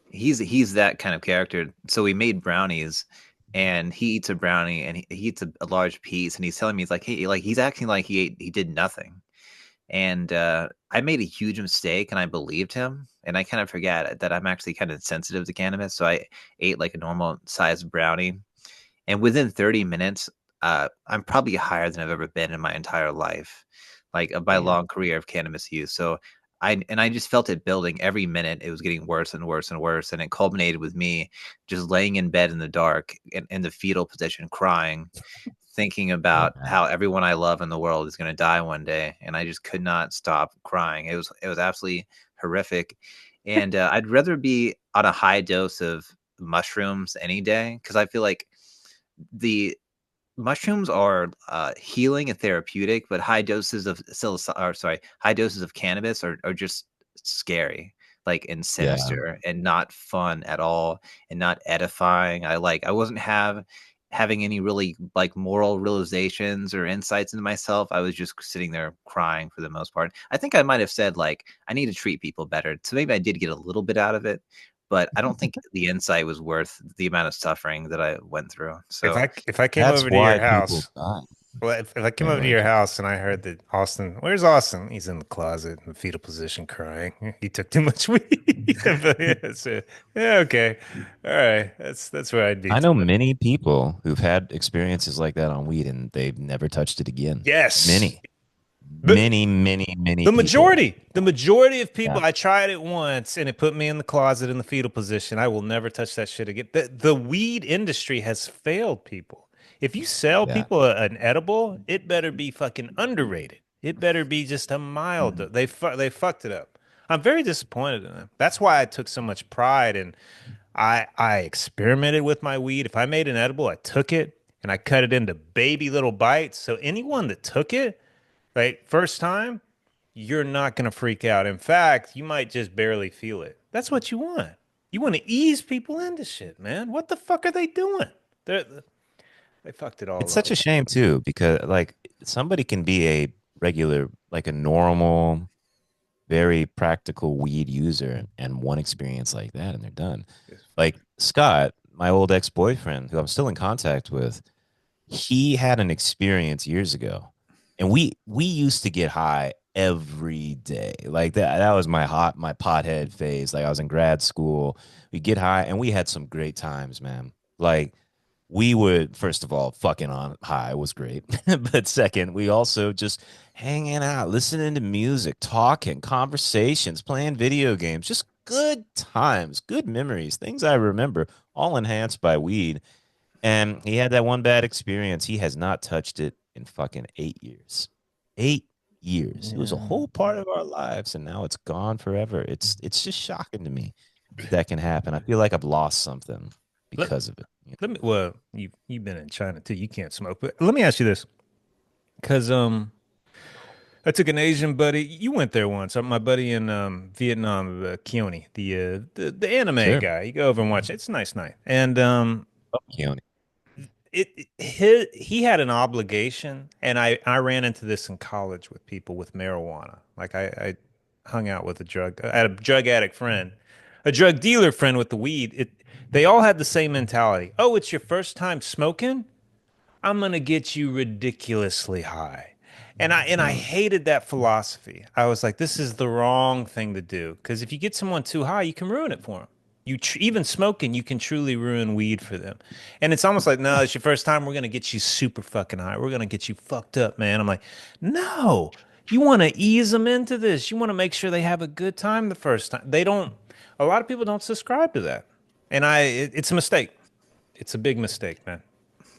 S3: he's that kind of character. So we made brownies, and he eats a brownie, and he eats a large piece, and he's telling me he's like, hey, like he's acting like he did nothing, and I made a huge mistake, and I believed him, and I kind of forget that I'm actually kind of sensitive to cannabis, so I ate like a normal sized brownie, and within 30 minutes, I'm probably higher than I've ever been in my entire life, like of my
S2: Damn.
S3: long career of cannabis use. So I just felt it building every minute. It was getting worse and worse and worse, and it culminated with me just laying in bed in the dark in the fetal position, crying, thinking
S1: Yeah.
S3: about how everyone I love in the world is going to die one day, and I just could not stop crying. It was absolutely horrific, and I'd rather be on a high dose of mushrooms any day because I feel like the mushrooms are healing and therapeutic, but high doses of high doses of cannabis are just scary, like and
S1: Yeah.
S3: sinister and not fun at all and not edifying. I wasn't having any really like moral realizations or insights into myself. I was just sitting there crying for the most part. I think I might have said like I need to treat people better. So maybe I did get a little bit out of it, but I don't think the insight was worth the amount of suffering that I went through.
S2: If
S3: So
S2: I came
S1: That's
S2: over to your
S1: why people
S2: house,
S1: die.
S2: well, if I came
S1: Yeah,
S2: over
S1: go
S2: to
S1: ahead.
S2: your house and I heard that Austin, where's Austin? He's in the closet in the fetal position crying. He took too much weed. But yeah, yeah, okay. All right. That's where I'd be
S1: I know
S2: too.
S1: many people who've had experiences like that on weed and they've never touched it again.
S2: Yes.
S1: Many,
S2: But
S1: many people.
S2: the majority of people,
S1: Yeah.
S2: I tried it once and it put me in the closet in the fetal position. I will never touch that shit again. The weed industry has failed people. If you sell
S1: Yeah.
S2: people an edible, it better be fucking underrated. It better be just a mild.
S1: Mhm.
S2: They fucked it up. I'm very disappointed in them. That's why I took so much pride in I experimented with my weed. If I made an edible, I took it and I cut it into baby little bites. So anyone that took it, like first time, you're not going to freak out. In fact, you might just barely feel it. That's what you want. You want to ease people into shit, man. What the fuck are they doing? They they fucked it
S1: It's
S2: all
S1: such
S2: up.
S1: a shame too, because like somebody can be a regular, like a normal, very practical weed user and one experience like that and they're done. Like Scott, my old ex-boyfriend, who I'm still in contact with, he had an experience years ago and we used to get high every day like that was my pothead phase. Like I was in grad school, we get high and we had some great times, man. Like we would, first of all, fucking on high was great, but second, we also just hanging out, listening to music, talking, conversations, playing video games, just good times, good memories, things I remember, all enhanced by weed. And he had that one bad experience. He has not touched it in fucking 8 years. 8 years. It was a
S2: Yeah.
S1: whole part of our lives, and now it's gone forever. It's just shocking to me that that can happen. I feel like I've lost something
S2: Let,
S1: because of it.
S2: let me well, you've been in China too. You can't smoke. But let me ask you this. Cause I took an Asian buddy. You went there once. My buddy in Vietnam, Keone, the anime
S1: Sure.
S2: guy. You go over and watch it. It's a nice night. And
S1: Oh, Keone.
S2: he had an obligation, and I ran into this in college with people with marijuana. Like I hung out with I had a drug addict friend, a drug dealer friend with the weed. They all had the same mentality. Oh, it's your first time smoking? I'm gonna get you ridiculously high. And I
S1: Mm.
S2: hated that philosophy. I was like, this is the wrong thing to do because if you get someone too high, you can ruin it for them. Even smoking, you can truly ruin weed for them. And it's almost like, no, it's your first time. We're gonna get you super fucking high. We're gonna get you fucked up, man. I'm like, no, you want to ease them into this. You want to make sure they have a good time the first time. They don't. A lot of people don't subscribe to that, and it's a mistake. It's a big mistake, man.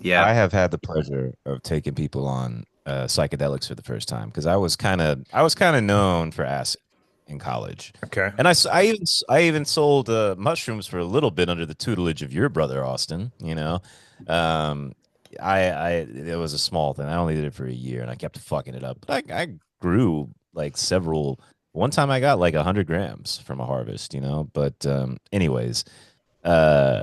S3: Yeah.
S1: I have had the pleasure of taking people on psychedelics for the first time because I was kind of known for acid in college,
S2: Okay.
S1: and I even sold mushrooms for a little bit under the tutelage of your brother Austin. You know, um, I it was a small thing. I only did it for a year, and I kept fucking it up. But I grew like several. One time I got like 100 grams from a harvest. You know, but anyways. Uh,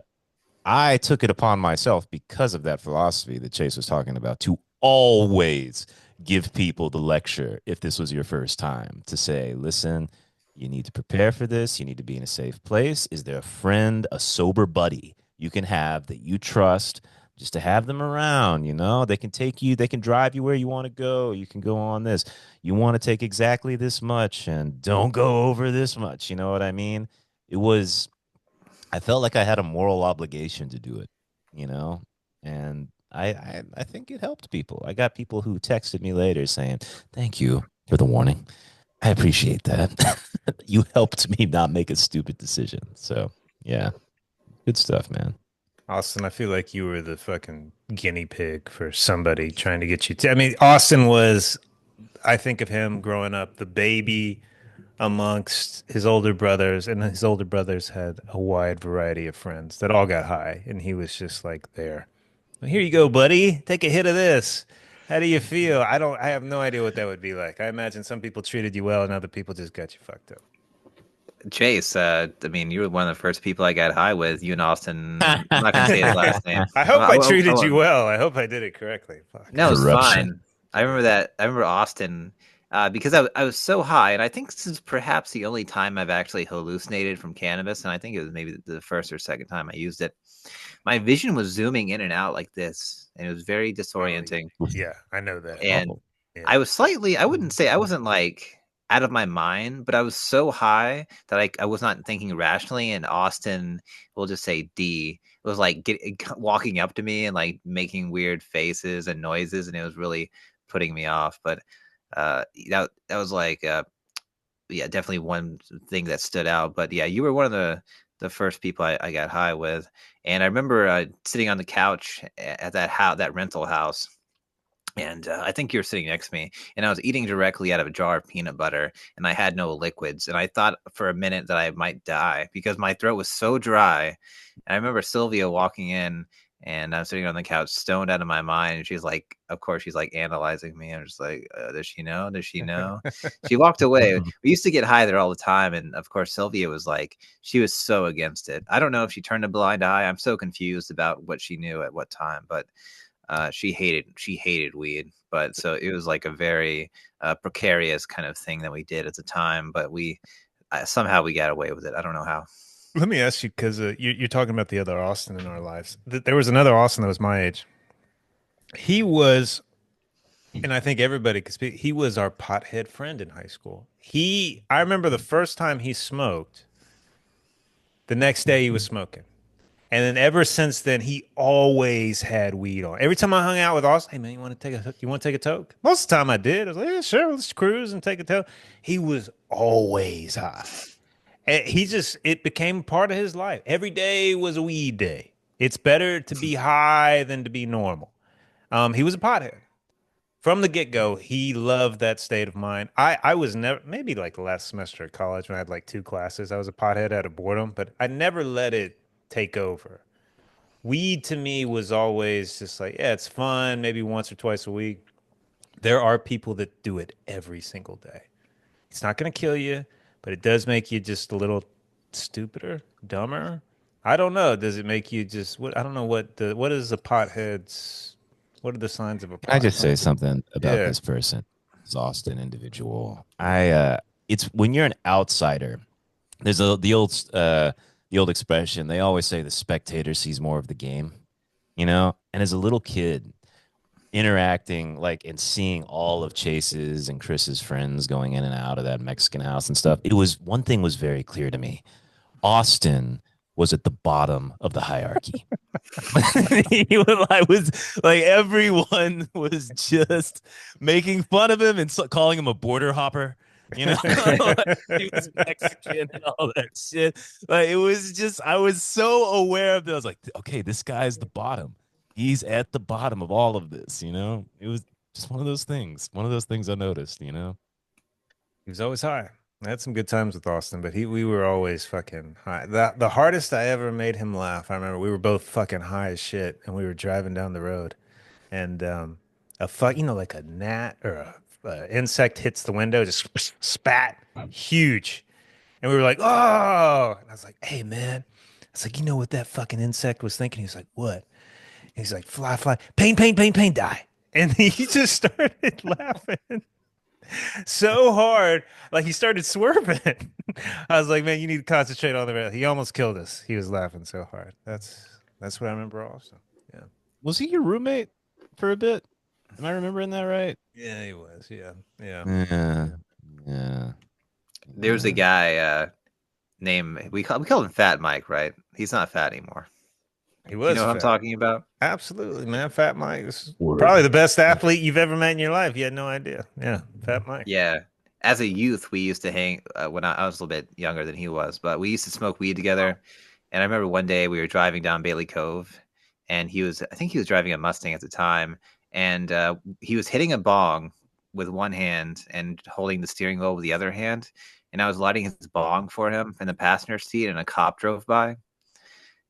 S1: I took it upon myself because of that philosophy that Chase was talking about to always give people the lecture if this was your first time to say, listen, you need to prepare for this. You need to be in a safe place. Is there a friend, a sober buddy you can have that you trust just to have them around? You know, they can take you, they can drive you where you want to go. You can go on this. You want to take exactly this much and don't go over this much. You know what I mean? It was I felt like I had a moral obligation to do it, you know, and I think it helped people. I got people who texted me later saying, "Thank you for the warning. I appreciate that. You helped me not make a stupid decision." So yeah, good stuff, man.
S2: Austin, I feel like you were the fucking guinea pig for somebody trying to get you to. I mean, Austin was, I think of him growing up, the baby amongst his older brothers, and his older brothers had a wide variety of friends that all got high, and he was just like there. Well, here you go, buddy. Take a hit of this. How do you feel? I have no idea what that would be like. I imagine some people treated you well and other people just got you fucked up.
S3: Chase, I mean, you were one of the first people I got high with. You and Austin. I'm not gonna say his last name.
S2: I
S3: Well,
S2: hope I treated you well. I hope I did it correctly. Fuck.
S3: no, it's
S1: Corruption.
S3: fine. I remember that. I remember Austin because I was so high, and I think this is perhaps the only time I've actually hallucinated from cannabis, and I think it was maybe the first or second time I used it. My vision was zooming in and out like this, and it was very
S2: Oh,
S3: disorienting.
S2: yeah, I know that.
S3: And
S1: Oh,
S2: Yeah.
S3: I was slightly, I wouldn't say I wasn't like out of my mind, but I was so high that I was not thinking rationally. And Austin, we'll just say D, was like walking up to me and like making weird faces and noises, and it was really putting me off. But that was like yeah, definitely one thing that stood out. But yeah, you were one of the first people I got high with, and I remember sitting on the couch at that house, that rental house, and I think you were sitting next to me, and I was eating directly out of a jar of peanut butter, and I had no liquids, and I thought for a minute that I might die because my throat was so dry. And I remember Sylvia walking in, and I'm sitting on the couch, stoned out of my mind, and she's like, of course, she's like analyzing me. I'm just like, does she know? Does she know? She walked away. We used to get high there all the time, and of course, Sylvia was like, she was so against it. I don't know if she turned a blind eye. I'm so confused about what she knew at what time, but she hated weed, but so it was like a very precarious kind of thing that we did at the time. But we somehow we got away with it. I don't know how.
S2: Let me ask you, because you're talking about the other Austin in our lives. There was another Austin that was my age. He was, and I think everybody could speak, he was our pothead friend in high school. I remember the first time he smoked, the next day he was smoking. And then ever since then, he always had weed on. Every time I hung out with Austin, hey man, you want to take a toke? Most of the time I did. I was like, yeah, sure, let's cruise and take a toke. He was always high. And it became part of his life. Every day was a weed day. It's better to be high than to be normal. He was a pothead. From the get-go, he loved that state of mind. I was never, maybe like the last semester of college when I had like two classes, I was a pothead out of boredom, but I never let it take over. Weed to me was always just like, yeah, it's fun, maybe once or twice a week. There are people that do it every single day. It's not going to kill you, but it does make you just a little stupider, dumber. I don't know. Does it make you just what? I don't know what is a pothead's. What are the signs of a
S1: can I just say
S2: pothead?
S1: something about
S2: Yeah.
S1: this person, this Austin individual? It's when you're an outsider. There's the old expression. They always say the spectator sees more of the game, you know. And as a little kid, interacting like and seeing all of Chase's and Chris's friends going in and out of that Mexican house and stuff, it was one thing was very clear to me. Austin was at the bottom of the hierarchy. I was like, everyone was just making fun of him and calling him a border hopper. You know, like, he was Mexican and all that shit. Like it was just, I was so aware of it. I was like, okay, this guy's the bottom. He's at the bottom of all of this. You know, it was just one of those things. One of those things I noticed. You know,
S2: He was always high. I had some good times with Austin, but we were always fucking high. The hardest I ever made him laugh, I remember we were both fucking high as shit and we were driving down the road and like a gnat or a insect hits the window, just spat, huge. And we were like, oh, and I was like, hey man. I was like, you know what that fucking insect was thinking? He's like, what? And he's like, fly, fly, pain, pain, pain, pain, die. And he just started laughing so hard, like he started swerving. I was like, man, you need to concentrate on the road. He almost killed us. He was laughing so hard. That's what I remember also. Yeah.
S1: was he your roommate for a bit? Am I remembering that right?
S2: Yeah, he was. Yeah. Yeah.
S1: Yeah, yeah.
S3: There was a guy named we called him Fat Mike, right? He's not fat anymore.
S2: He
S3: Do you
S2: was
S3: know what I'm
S2: fat.
S3: talking about?
S2: Absolutely, man. Fat Mike was
S1: Word.
S2: probably the best athlete you've ever met in your life. You had no idea. Yeah. Fat Mike.
S3: Yeah. As a youth, we used to hang when I was a little bit younger than he was, but we used to smoke weed together. And I remember one day we were driving down Bailey Cove, and I think he was driving a Mustang at the time, and he was hitting a bong with one hand and holding the steering wheel with the other hand. And I was lighting his bong for him in the passenger seat, and a cop drove by.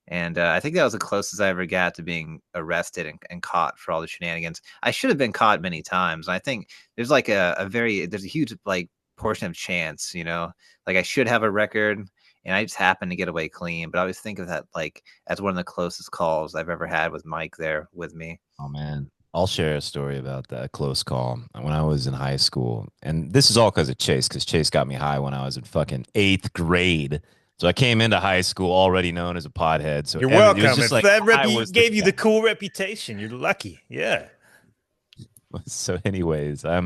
S3: And I think that was the closest I ever got to being arrested and caught for all the shenanigans. I should have been caught many times. I think there's like there's a huge like portion of chance, like I should have a record and I just happened to get away clean. But I always think of that like as one of the closest calls I've ever had with Mike there with me.
S1: Oh man, I'll share a story about that close call when I was in high school, and this is all because Chase got me high when I was in fucking eighth grade. So I came into high school already known as a pothead. So
S2: You're
S1: it was
S2: welcome.
S1: just
S2: If
S1: like
S2: that
S1: I was the
S2: gave you the cool reputation, you're lucky. Yeah.
S1: so anyways, I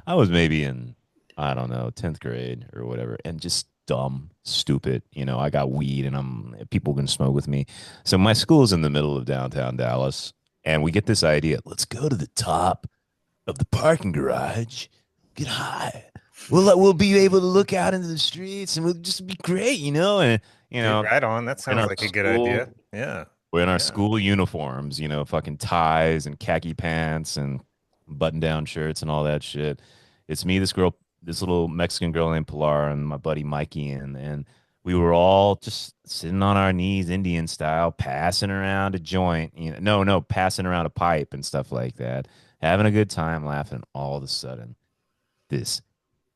S1: was maybe in I don't know 10th grade or whatever, and just dumb, stupid. I got weed, and people can smoke with me. So my school's in the middle of downtown Dallas, and we get this idea: let's go to the top of the parking garage, get high. We'll be able to look out into the streets, and we'll just be great, And
S2: Dude, right on. That
S1: in
S2: sounds
S1: our
S2: like a good idea.
S1: school,
S2: Yeah.
S1: we're in our
S2: Yeah.
S1: school uniforms, fucking ties and khaki pants and button-down shirts and all that shit. It's me, this little Mexican girl named Pilar, and my buddy Mikey, and we were all just sitting on our knees, Indian style, passing around a joint, no, passing around a pipe and stuff like that, having a good time, laughing. All of a sudden, this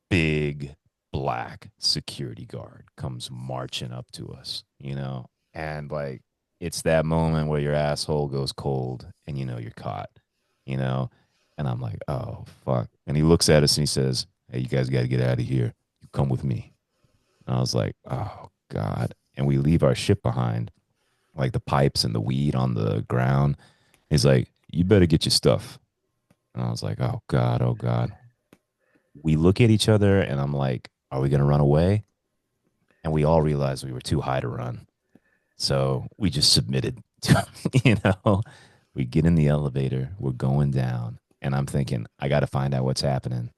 S1: big black security guard comes marching up to us, and like it's that moment where your asshole goes cold and you're caught, you know, and I'm like, oh fuck. And he looks at us and he says, hey, you guys got to get out of here. You come with me. And I was like, oh God. And we leave our shit behind, like the pipes and the weed on the ground. He's like, you better get your stuff. And I was like, oh God, oh God. We look at each other and I'm like, are we going to run away? And we all realized we were too high to run. So we just submitted to, we get in the elevator, we're going down. And I'm thinking, I got to find out what's happening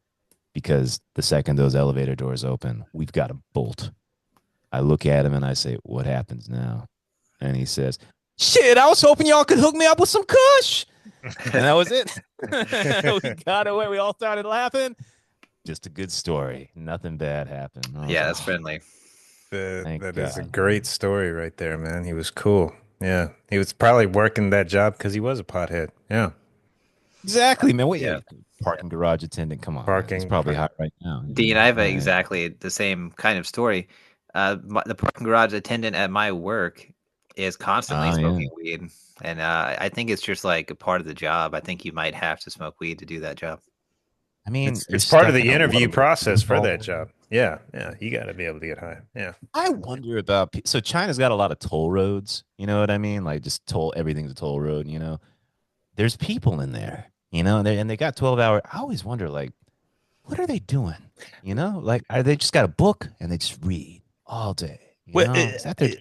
S1: because the second those elevator doors open, we've got to bolt. I look at him and I say, what happens now? And he says, shit, I was hoping y'all could hook me up with some kush. And that was it. We got away. We all started laughing. Just a good story. Nothing bad happened.
S3: Yeah,
S1: like,
S3: that's friendly.
S2: That is a
S1: God.
S2: great story right there, man. He was cool. Yeah. He was probably working that job because he was a pothead. Yeah.
S1: Exactly, man. Wait,
S3: Yeah.
S1: parking garage attendant. Come on, man. He's
S2: Parking.
S1: probably hot right now.
S3: Dean, I have
S1: Right.
S3: exactly the same kind of story. The parking garage attendant at my work is constantly
S1: Oh, yeah.
S3: smoking weed, and I think it's just like a part of the job. I think you might have to smoke weed to do that job.
S1: I mean, you're
S2: It's part of
S1: stuck in
S2: the
S1: a
S2: interview
S1: load
S2: process for that
S1: all-
S2: job. Yeah. Yeah. You got to be able to get high. Yeah.
S1: I wonder about so China's got a lot of toll roads. You know what I mean? Like just toll everything's a toll road. There's people in there. And they got 12-hour. I always wonder, like, what are they doing? Like, are they just got a book and they just read all day?
S2: Well,
S1: Is that their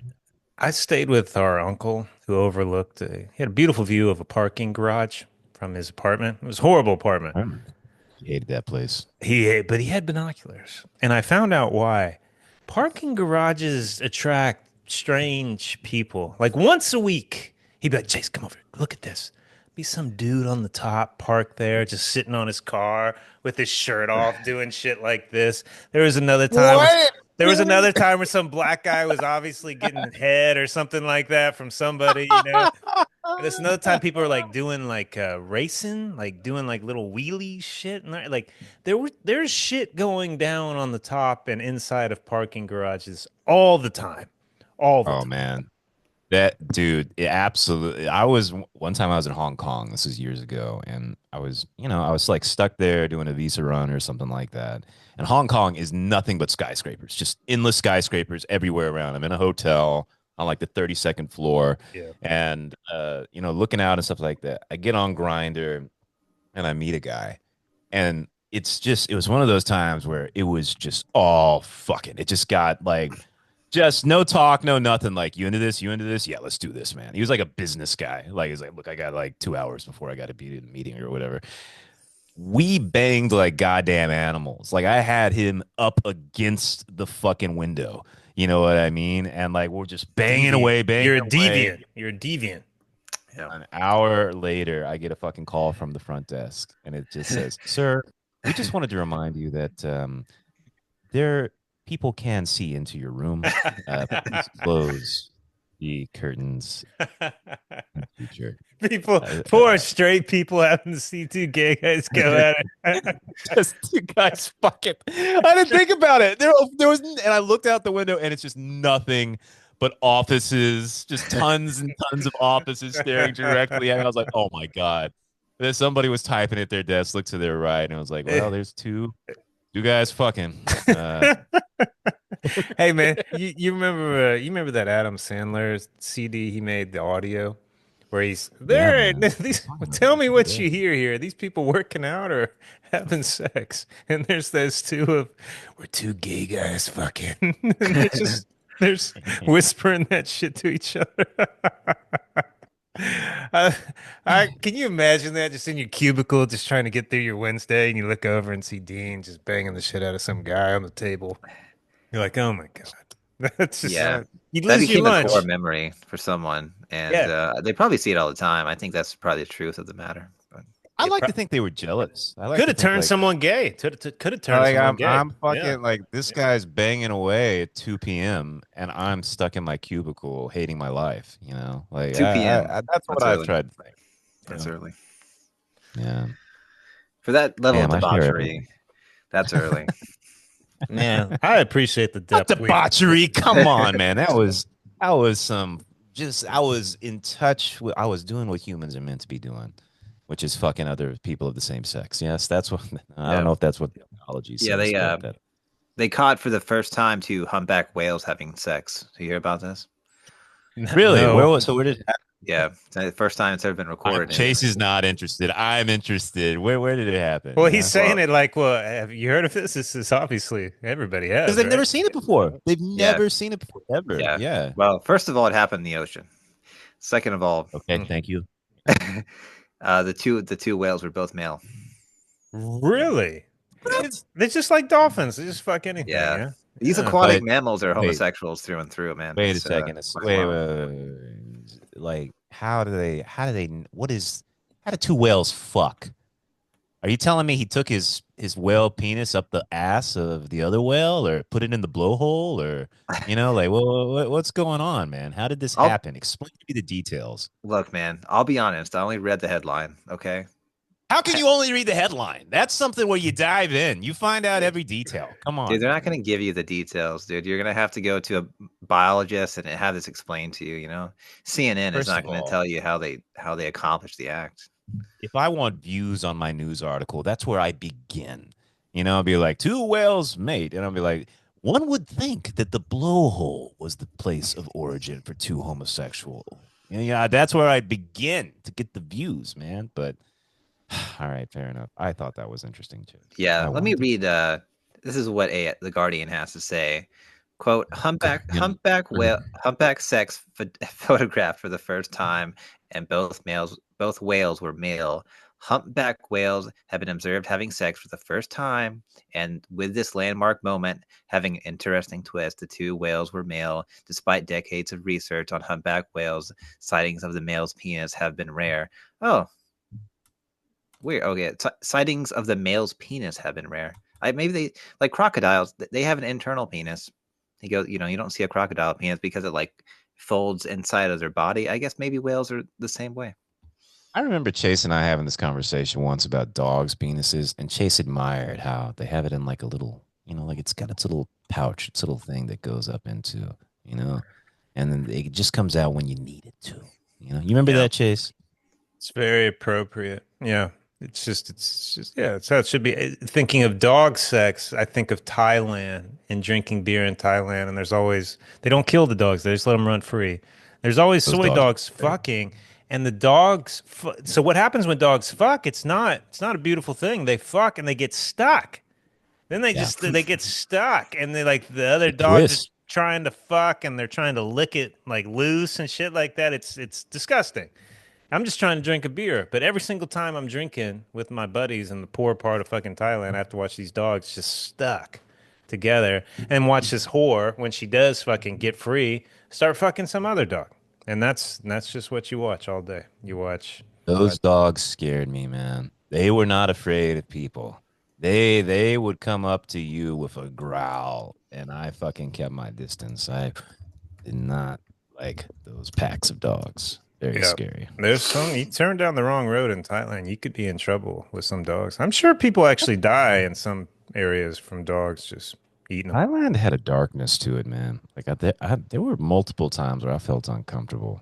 S2: I stayed with our uncle who overlooked he had a beautiful view of a parking garage from his apartment. It was a horrible apartment.
S1: He hated that place.
S2: But he had binoculars, and I found out why. Parking garages attract strange people. Like once a week, he'd be like, "Chase, come over, look at this." Be some dude on the top, parked there, just sitting on his car with his shirt off, doing shit like this. There was another time.
S1: What?
S2: There was another time where some black guy was obviously getting head or something like that from somebody, And there's another time people are like doing like racing, like doing like little wheelie shit, and like there's shit going down on the top and inside of parking garages all the time, all the
S1: Oh
S2: time.
S1: man, that dude, it absolutely. One time I was in Hong Kong. This is years ago, and I was like stuck there doing a visa run or something like that. And Hong Kong is nothing but skyscrapers, just endless skyscrapers everywhere around. I'm in a hotel on like the 32nd floor,
S2: Yeah.
S1: and looking out and stuff like that. I get on Grinder, and I meet a guy, and it was one of those times where it was just all fucking. It just got like just no talk, no nothing. Like, you into this? You into this? Yeah, let's do this, man. He was like a business guy. Like, he's like, look, I got like 2 hours before I got to be in a meeting or whatever. We banged like goddamn animals. Like, I had him up against the fucking window. You know what I mean? And like we're just
S2: Deviant.
S1: banging
S2: You're a
S1: away.
S2: deviant. You're a deviant.
S3: Yeah.
S1: An hour later, I get a fucking call from the front desk, and it just says, "Sir, we just wanted to remind you that there people can see into your room. Please close the curtains in the future."
S2: People,
S1: Uh,
S2: poor straight people having to see two gay guys go at it.
S1: just two guys fucking. I didn't think about it. There was, and I looked out the window, and it's just nothing but offices, just tons and tons of offices staring directly at me. I was like, oh my god. Then somebody was typing at their desk, looked to their right, and I was like, well, there's two guys fucking.
S2: Hey man, you remember that Adam Sandler CD he made, the audio where he's
S1: Yeah,
S2: there.
S1: man.
S2: These,
S1: Talking about
S2: tell
S1: that
S2: me
S1: the other
S2: what
S1: day.
S2: you hear here. Are these people working out or having sex? And there's those two of we're two gay guys fucking, and they're just whispering that shit to each other. I, can you imagine that just in your cubicle, just trying to get through your Wednesday, and you look over and see Dean just banging the shit out of some guy on the table. You're like, oh my God. That's just,
S3: Yeah.
S2: you
S3: That
S2: lose your
S3: became a core
S2: lunch.
S3: memory for someone, and
S2: Yeah.
S3: they probably see it all the time. I think that's probably the truth of the matter. But
S1: I
S2: It
S1: like to think they were jealous. I like
S2: could
S1: to
S2: have
S1: think
S2: turned
S1: like
S2: someone gay. Could have turned
S1: like
S2: someone
S1: I'm
S2: gay.
S1: I'm
S2: Yeah.
S1: fucking like this guy's banging away at 2 p.m. and I'm stuck in my cubicle hating my life, you know? Like
S3: 2 p.m.
S1: that's what
S3: That's
S1: I've
S3: early.
S1: tried to think, you
S3: That's
S1: know?
S3: early
S1: Yeah.
S3: for that level of
S1: Damn, I share everything.
S3: debauchery. That's early.
S2: Yeah. I appreciate the
S1: Not
S2: depth we
S1: debauchery. Come on, man. That was some just I was in touch with I was doing what humans are meant to be doing, which is fucking other people of the same sex. Yes, that's what I don't
S3: Yeah.
S1: know if that's what theology
S3: Yeah.
S1: says, but that
S3: They caught for the first time two humpback whales having sex. Do you hear about this?
S1: really
S2: no.
S1: where did
S3: Yeah, it's the first time it's ever been recorded. And
S1: Chase is not interested. I'm interested. Where did it happen?
S2: Well, he's
S1: Yeah.
S2: saying
S3: well,
S2: it like, well, have you heard of this? This is obviously everybody
S1: Because
S2: has,
S1: they've
S2: right?
S1: never seen it before. They've
S3: yeah,
S1: never seen it before, ever.
S3: yeah.
S1: Yeah.
S3: Well, first of all, it happened in the ocean. Second of all,
S1: Okay, thank you.
S3: the two whales were both male.
S2: Really?
S1: What?
S2: They're just like dolphins. They just fuck anything,
S3: Yeah,
S2: yeah?
S3: these
S2: Yeah.
S3: aquatic
S1: But
S3: mammals are
S1: wait,
S3: homosexuals through and through, man.
S1: wait a
S3: It's
S1: second.
S3: fucking wild.
S1: Like, how do two whales fuck? Are you telling me he took his whale penis up the ass of the other whale, or put it in the blowhole, or like, what's going on, man? How did this
S3: I'll
S1: happen? Explain to me the details.
S3: look, man. I'll be honest. I only read the headline. Okay.
S1: How can you only read the headline? That's something where you dive in. You find out every detail. Come
S3: Dude,
S1: on,
S3: they're not
S1: man.
S3: going to give you the details, dude. You're going to have to go to a biologist and have this explained to you, you know. CNN is
S1: First
S3: not
S1: of
S3: going to
S1: all,
S3: tell you how they accomplish the act.
S1: if I want views on my news article, that's where I begin. I'll be like, two whales mate. And I'll be like, one would think that the blowhole was the place of origin for two homosexual. Yeah, that's where I begin to get the views, man. But all right, fair enough. I thought that was interesting too.
S3: Yeah,
S1: I
S3: let me
S1: wanted to.
S3: read this is what the Guardian has to say. Quote,
S1: Him.
S3: humpback sex photographed for the first time, and both whales were male. Humpback whales have been observed having sex for the first time, and with this landmark moment having an interesting twist, the two whales were male. Despite decades of research on humpback whales, sightings of the male's penis have been rare. Oh, weird. Okay, sightings of the male's penis have been rare. Maybe they like crocodiles. They have an internal penis. You don't see a crocodile penis because it like folds inside of their body. I guess maybe whales are the same way.
S1: I remember Chase and I having this conversation once about dogs' penises, and Chase admired how they have it in like a little, like it's got its little pouch, its little thing that goes up into, you know, and then it just comes out when you need it to. You remember
S3: Yeah.
S1: that, Chase?
S2: It's very appropriate. Yeah. It's just, yeah, it's how it should be. Thinking of dog sex, I think of Thailand and drinking beer in Thailand. And they don't kill the dogs, they just let them run free. There's always
S1: Those
S2: soy
S1: dogs.
S2: dogs fucking. And the dogs, so what happens when dogs fuck? It's not a beautiful thing. They fuck and they get stuck. Then
S1: Yeah.
S2: they get stuck and they like the other
S1: The
S2: dogs are
S1: twist.
S2: trying to fuck and they're trying to lick it like loose and shit like that. It's disgusting. I'm just trying to drink a beer, but every single time I'm drinking with my buddies in the poor part of fucking Thailand, I have to watch these dogs just stuck together and watch this whore when she does fucking get free start fucking some other dog. And that's just what you watch all day. You watch
S1: Those dogs scared me, man. They were not afraid of people. They would come up to you with a growl, and I fucking kept my distance. I did not like those packs of dogs. Very
S2: yeah.
S1: scary.
S2: There's some you turn down the wrong road in Thailand, you could be in trouble with some dogs. I'm sure people actually die in some areas from dogs just eating them.
S1: Thailand had a darkness to it, man. Like there were multiple times where I felt uncomfortable.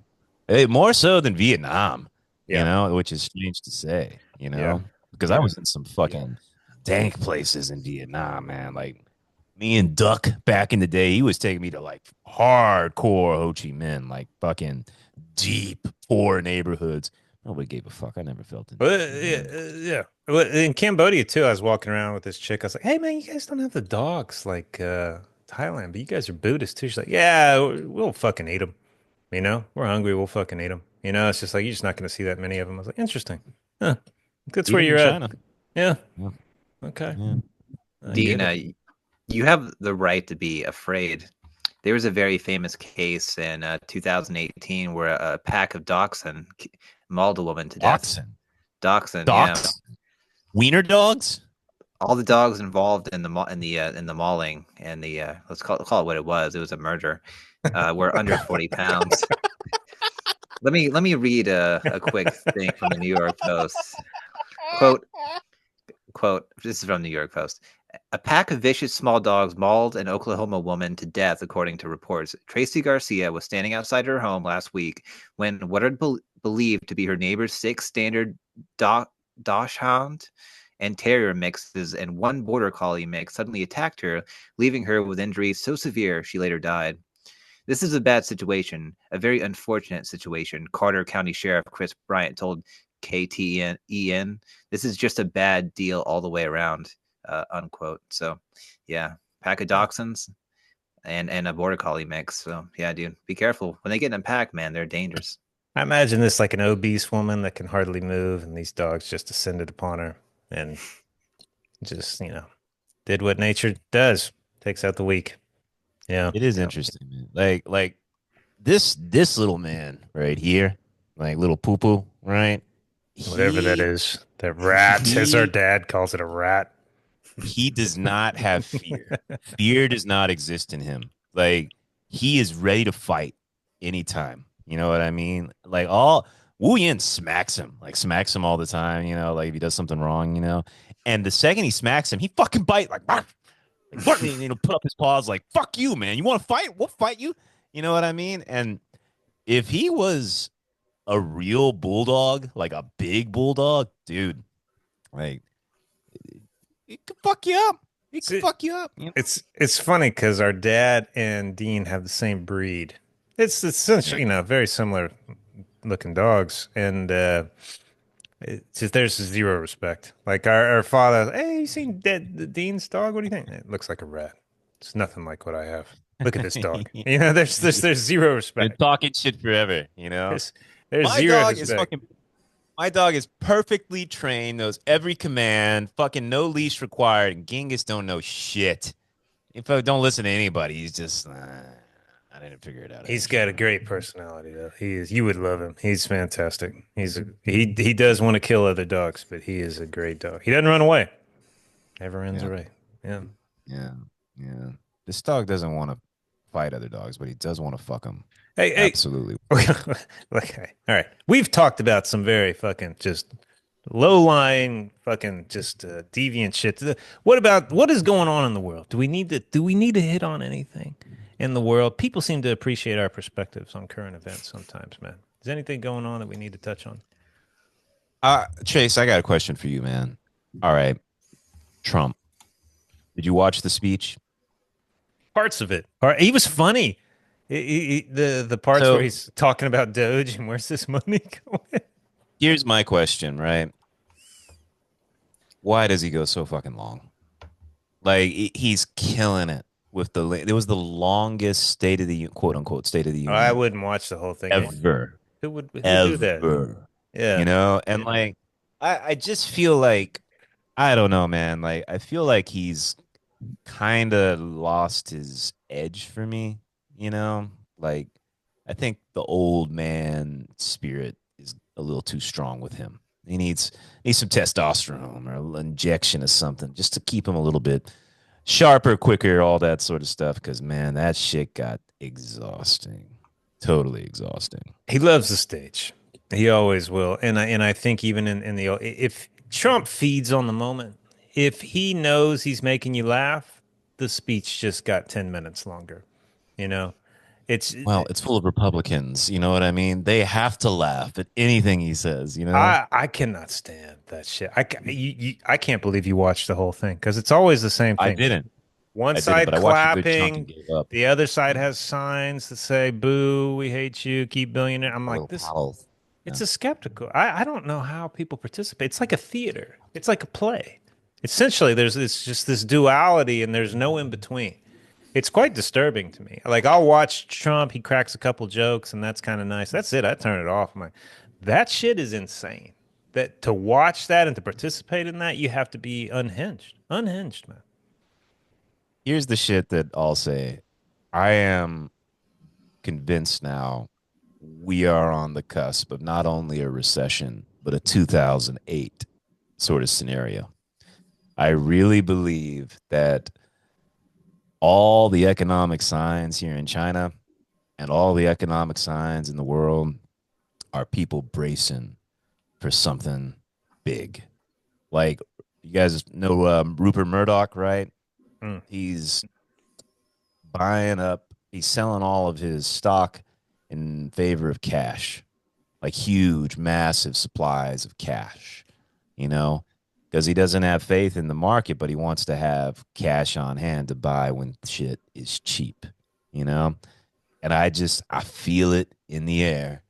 S1: More so than Vietnam,
S2: Yeah.
S1: which is strange to say,
S2: Yeah.
S1: because I was in some fucking dank places in Vietnam, man. Like me and Duck back in the day, he was taking me to like hardcore Ho Chi Minh, like fucking deep poor neighborhoods. Nobody gave a fuck. I never felt
S2: Well,
S1: the
S2: yeah,
S1: need.
S2: yeah. Well, in Cambodia too, I was walking around with this chick. I was like, "Hey, man, you guys don't have the dogs like Thailand, but you guys are Buddhist too." She's like, "Yeah, we'll fucking eat them. You know, we're hungry. We'll fucking eat them. You know, it's just like you're just not going to see that many of them." I was like, "Interesting. Huh. That's
S1: Eat
S2: where
S1: them in
S2: you're at."
S1: China.
S2: Yeah.
S1: Yeah,
S2: Okay.
S1: yeah.
S2: I get it.
S3: Dina, you have the right to be afraid. There was a very famous case in 2018 where a pack of dachshund mauled a woman to death.
S1: Dachshund.
S3: Dachshund, yeah.
S1: Dogs? Wiener dogs?
S3: All the dogs involved in the mauling and the let's call it what it was. It was a murder. Were under 40 pounds. Let me read a quick thing from the New York Post. Quote quote. This is from New York Post. A pack of vicious small dogs mauled an Oklahoma woman to death, according to reports. Tracy Garcia was standing outside her home last week when what are believed to be her neighbor's six standard dachshund and terrier mixes and one border collie mix suddenly attacked her, leaving her with injuries so severe she later died. This is a bad situation, a very unfortunate situation, Carter County Sheriff Chris Bryant told KTEN. This is just a bad deal all the way around, unquote. So, yeah, pack of dachshunds and a border collie mix. So, yeah, dude, be careful when they get in a pack, man. They're dangerous.
S2: I imagine this like an obese woman that can hardly move, and these dogs just descended upon her and just, did what nature does, takes out the weak. Yeah.
S1: It is
S2: Yeah.
S1: interesting, man. Like this little man right here, like little poo poo, right?
S2: Whatever that
S1: He
S2: is. That rat, as our
S1: he
S2: dad calls it, a rat.
S1: he does not have fear. Fear does not exist in him. Like he is ready to fight anytime. You know what I mean? Like all Wu Yin smacks him all the time, like if he does something wrong, And the second he smacks him, he fucking bite like, bark, like bark, and put up his paws like, fuck you, man. You want to fight? We'll fight you. You know what I mean? And if he was a real bulldog, like a big bulldog, dude, like it could fuck you up. It could
S2: See,
S1: fuck you up.
S2: it's funny because our dad and Dean have the same breed. It's
S1: Yeah.
S2: essentially, very similar looking dogs, and it's just there's zero respect. Like our father, hey, you seen Dean's dog? What do you think? It looks like a rat. It's nothing like what I have. Look at this dog. There's zero
S1: They're
S2: respect.
S1: talking shit forever.
S2: There's there's
S1: My
S2: zero
S1: dog is
S2: respect.
S1: fucking my dog is perfectly trained, knows every command, fucking no leash required, and Genghis don't know shit. If I don't listen to anybody, he's just I didn't figure it out. I
S2: He's
S1: didn't
S2: got a
S1: figure it out.
S2: great personality though. He is you would love him. He's fantastic. He does want to kill other dogs, but he is a great dog. He doesn't run away. Never runs
S1: Yeah,
S2: away. Yeah.
S1: yeah, yeah. This dog doesn't want to fight other dogs, but he does want to fuck them.
S2: Hey, hey.
S1: Absolutely.
S2: Okay. All right. We've talked about some very fucking just low lying fucking just deviant shit. What is going on in the world? Do we need to hit on anything in the world? People seem to appreciate our perspectives on current events sometimes, man. Is anything going on that we need to touch on?
S1: Chase, I got a question for you, man. All right, Trump. Did you watch the speech?
S2: Parts of it. All right, he was funny. The parts where
S1: So
S2: he's talking about Doge and where's this money going?
S1: here's my question, right? Why does he go so fucking long? Like he's killing it with it was the longest State of the quote unquote State of the
S2: I
S1: Union
S2: wouldn't watch the whole thing.
S1: ever,
S2: Who would do that?
S1: ever.
S2: Yeah.
S1: And like I just feel like I don't know, man. Like I feel like he's kind of lost his edge for me, you know? Like I think the old man spirit is a little too strong with him. He needs some testosterone or an injection of something just to keep him a little bit sharper, quicker, all that sort of stuff cuz man, that shit got exhausting. Totally exhausting.
S2: He loves the stage. He always will. And I think even in the if Trump feeds on the moment, if he knows he's making you laugh, the speech just got 10 minutes longer. You know, it's
S1: Well, it's full of Republicans, you know what I mean? They have to laugh at anything he says, you know?
S2: I cannot stand that shit. I can't believe you watched the whole thing because it's always the same
S1: I
S2: thing.
S1: didn't.
S2: One
S1: I didn't,
S2: side
S1: but I watched a good chunk and
S2: clapping,
S1: gave up.
S2: the other side has signs that say "Boo, we hate you, keep billionaire." I'm
S1: A
S2: like
S1: little
S2: this.
S1: paddle.
S2: It's
S1: Yeah.
S2: a skeptical. I don't know how people participate. It's like a theater. It's like a play. Essentially, there's it's just this duality, and there's no in between. It's quite disturbing to me. Like I'll watch Trump, he cracks a couple jokes, and that's kind of nice. That's it. I turn it off. I'm like, that shit is insane. That to watch that and to participate in that, you have to be unhinged. Unhinged, man.
S1: Here's the shit that I'll say. I am convinced now we are on the cusp of not only a recession, but a 2008 sort of scenario. I really believe that all the economic signs here in China and all the economic signs in the world are people bracing for something big. Like, you guys know Rupert Murdoch, right?
S2: Mm.
S1: He's buying up, he's selling all of his stock in favor of cash, like huge, massive supplies of cash, you know, because he doesn't have faith in the market, but he wants to have cash on hand to buy when shit is cheap, you know? And I feel it in the air.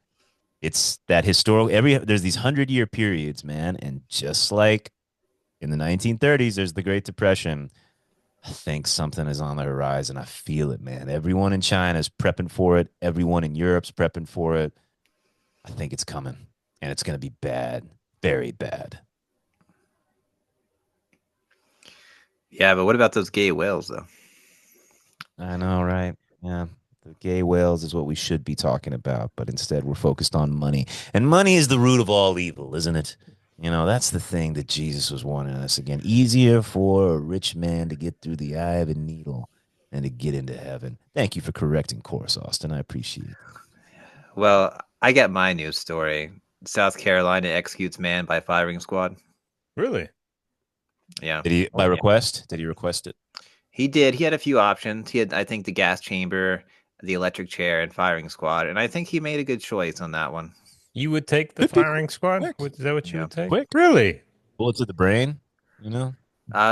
S1: It's that historical, there's these 100-year periods, man. And just like in the 1930s, there's the Great Depression. I think something is on the horizon. I feel it, man. Everyone in China is prepping for it. Everyone in Europe's prepping for it. I think it's coming, and it's going to be bad, very bad.
S3: Yeah, but what about those gay whales though?
S1: I know, right? Yeah. The gay whales is what we should be talking about, but instead we're focused on money. And money is the root of all evil, isn't it? You know, that's the thing that Jesus was warning us again. Easier for a rich man to get through the eye of a needle than to get into heaven. Thank you for correcting course, Austin. I appreciate that.
S3: Well, I get my news story. South Carolina executes man by firing squad.
S2: Really?
S3: Yeah.
S1: Did he, by
S2: Oh,
S1: request? Did he request it?
S3: He did. He had a few options. He had, I think, the gas chamber, the electric chair, and firing squad. And I think he made a good choice on that one.
S2: you would take the
S1: Could be
S2: firing squad?
S1: quick.
S2: Is that what you
S3: Yeah.
S2: would take?
S1: Quick.
S2: Really?
S1: Bullets to the brain, you know?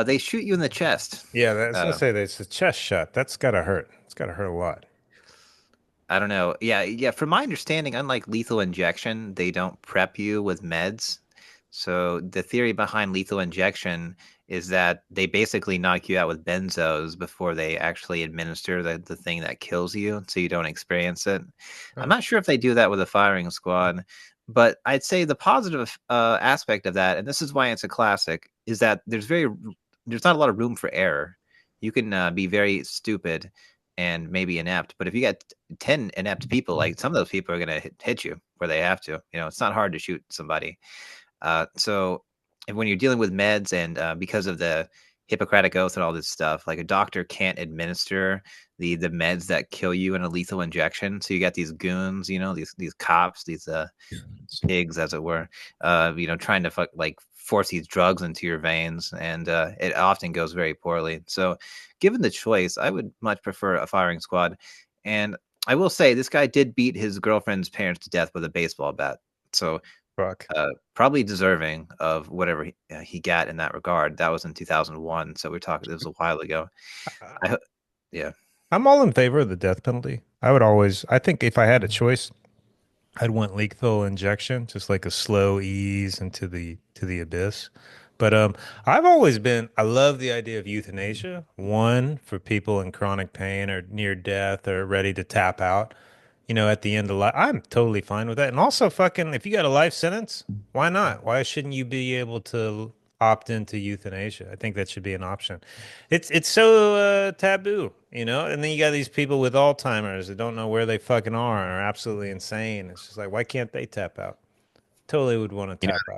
S3: They shoot you in the chest.
S2: Yeah, that's gonna
S3: Uh,
S2: say that it's a chest shot. That's gotta hurt. It's gotta hurt a lot.
S3: I don't know. Yeah, yeah. From my understanding, unlike lethal injection, they don't prep you with meds. So the theory behind lethal injection is that they basically knock you out with benzos before they actually administer the thing that kills you, so you don't experience it. I'm
S2: Huh.
S3: not sure if they do that with a firing squad, but I'd say the positive aspect of that, and this is why it's a classic, is that there's not a lot of room for error. You can be very stupid and maybe inept, but if you got 10 inept people, like some of those people are going to hit you where they have to. You know, it's not hard to shoot somebody. So and when you're dealing with meds and because of the Hippocratic Oath and all this stuff, like a doctor can't administer the meds that kill you in a lethal injection. So you got these goons, you know, these cops, these pigs, as it were, trying to like force these drugs into your veins, and it often goes very poorly. So, given the choice, I would much prefer a firing squad. And I will say, this guy did beat his girlfriend's parents to death with a baseball bat. So,
S2: Fuck.
S3: probably deserving of whatever he got in that regard. That was in 2001, so we're talking. It was a while ago.
S2: I-
S3: I, yeah.
S2: I'm all in favor of the death penalty. I think if I had a choice, I'd want lethal injection, just like a slow ease into the abyss. But I love the idea of euthanasia. One, for people in chronic pain or near death or ready to tap out, at the end of life. I'm totally fine with that. And also fucking if you got a life sentence, why not? Why shouldn't you be able to opt into euthanasia. I think that should be an option. It's so taboo, you know? And then you got these people with Alzheimer's that don't know where they fucking are and are absolutely insane. It's just like, why can't they tap out? Totally would want to
S1: You know
S2: tap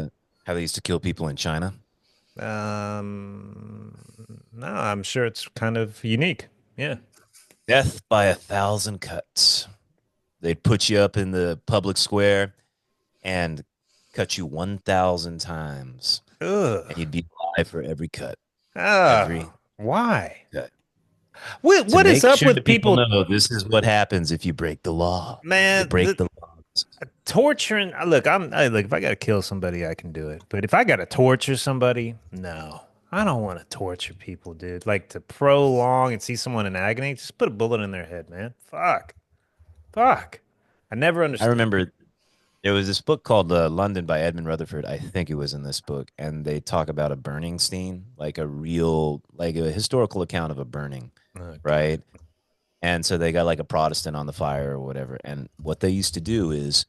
S2: out.
S1: how they used to kill people in China?
S2: Um, no, I'm sure it's kind of unique. Yeah.
S1: Death by 1,000 cuts. They'd put you up in the public square and cut you 1,000 times, and
S2: Ugh.
S1: you'd be alive for every cut, every
S2: Why?
S1: cut. To
S2: What is
S1: make
S2: up
S1: sure
S2: with
S1: that people
S2: people,
S1: know this is what happens if you break the law. You
S2: man?
S1: break the laws.
S2: Torturing. Look. If I gotta kill somebody, I can do it. But if I gotta torture somebody, no, I don't want to torture people, dude. Like to prolong and see someone in agony, just put a bullet in their head, man. Fuck. I never
S1: I
S2: understood.
S1: remember there was this book called London by Edmund Rutherford. I think it was in this book, and they talk about a burning scene, like a real, like a historical account of a burning,
S2: Oh God.
S1: right? And so they got like a Protestant on the fire or whatever. And what they used to do is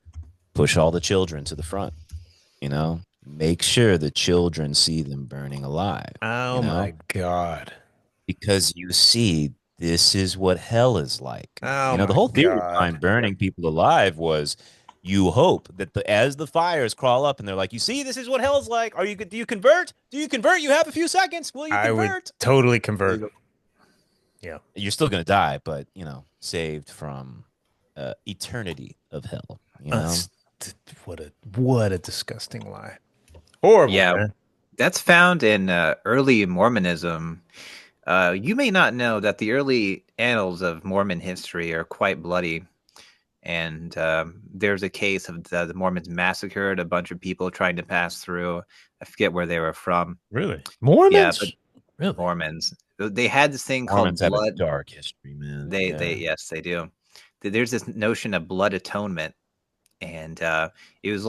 S1: push all the children to the front, make sure the children see them burning alive, you
S2: Oh
S1: know,
S2: my God.
S1: because you see, this is what hell is like.
S2: Oh
S1: The
S2: my
S1: whole theory
S2: God.
S1: behind burning people alive was you hope that as the fires crawl up and they're like, you see, this is what hell's like. Do you convert? Do you convert? You have a few seconds. Will you
S2: I would
S1: convert?
S2: totally
S1: There you
S2: convert.
S1: go.
S2: Yeah.
S1: You're still going to die, but, saved from eternity of hell,
S2: That's, what a disgusting lie. Horrible,
S3: Yeah,
S2: man.
S3: that's found in early Mormonism. You may not know that the early annals of Mormon history are quite bloody. And there's a case of the Mormons massacred a bunch of people trying to pass through. I forget where they were from.
S2: Really?
S3: Yeah, but
S2: Mormons? Really?
S3: Mormons. They had this thing called
S1: Mormons have a
S3: blood.
S1: dark history, man.
S3: They
S1: Yeah.
S3: yes, they do. There's this notion of blood atonement, and it was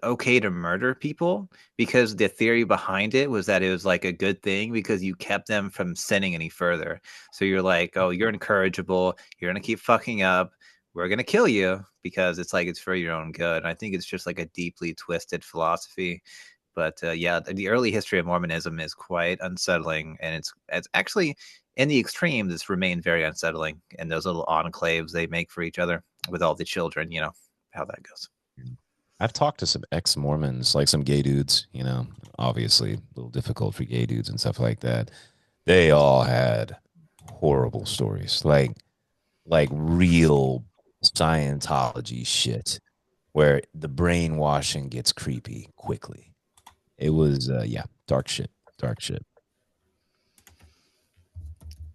S3: okay to murder people because the theory behind it was that it was like a good thing because you kept them from sinning any further. So you're like, oh, you're incorrigible, you're gonna keep fucking up, we're gonna kill you because it's like it's for your own good. And I think it's just like a deeply twisted philosophy. But yeah, the early history of Mormonism is quite unsettling, and it's actually in the extremes. It's remained very unsettling, and those little enclaves they make for each other with all the children. You know how that goes.
S1: I've talked to some ex Mormons, like some gay dudes, obviously a little difficult for gay dudes and stuff like that. They all had horrible stories, like real Scientology shit, where the brainwashing gets creepy quickly. It was, yeah, dark shit, dark shit.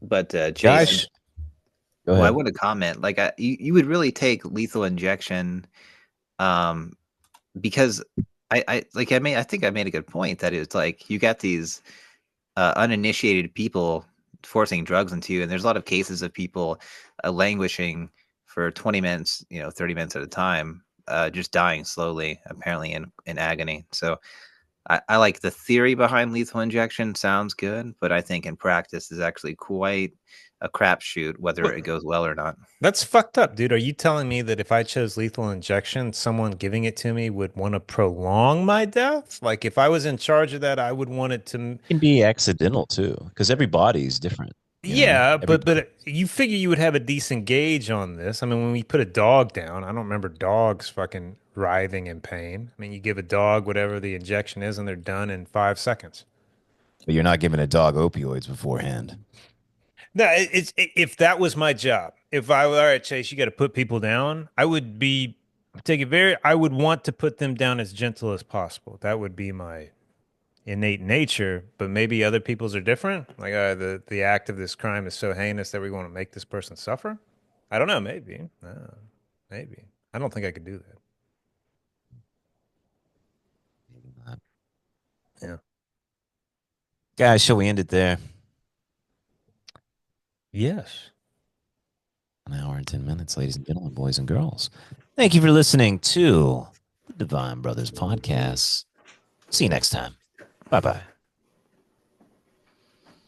S3: But Jason,
S1: Guys, go
S3: well, I
S1: ahead.
S3: want to comment. Like, you would really take lethal injection, um, because I think I made a good point that it's like you got these uninitiated people forcing drugs into you, and there's a lot of cases of people languishing for 20 minutes, 30 minutes at a time, just dying slowly, apparently in agony. So I like the theory behind lethal injection sounds good, but I think in practice is actually quite a crapshoot whether it goes well or not.
S2: That's fucked up, dude. Are you telling me that if I chose lethal injection, someone giving it to me would want to prolong my death? Like if I was in charge of that, I would want it to.
S1: It can be accidental too, because every body is different,
S2: Yeah,
S1: Every
S2: but you figure you would have a decent gauge on this. I mean, when we put a dog down, I don't remember dogs fucking writhing in pain. I mean, you give a dog whatever the injection is, and they're done in 5 seconds.
S1: but you're not giving a dog opioids beforehand.
S2: No, if that was my job, if I all right, Chase, you got to put people down. I would be take it very. I would want to put them down as gentle as possible. That would be my innate nature. But maybe other people's are different. Like the act of this crime is so heinous that we want to make this person suffer. I don't know. Maybe, maybe. I don't think I could do that. Yeah.
S1: Guys, shall we end it there?
S2: Yes.
S1: An hour and 10 minutes, ladies and gentlemen, boys and girls. Thank you for listening to the Divine Brothers podcast. See you next time. Bye bye.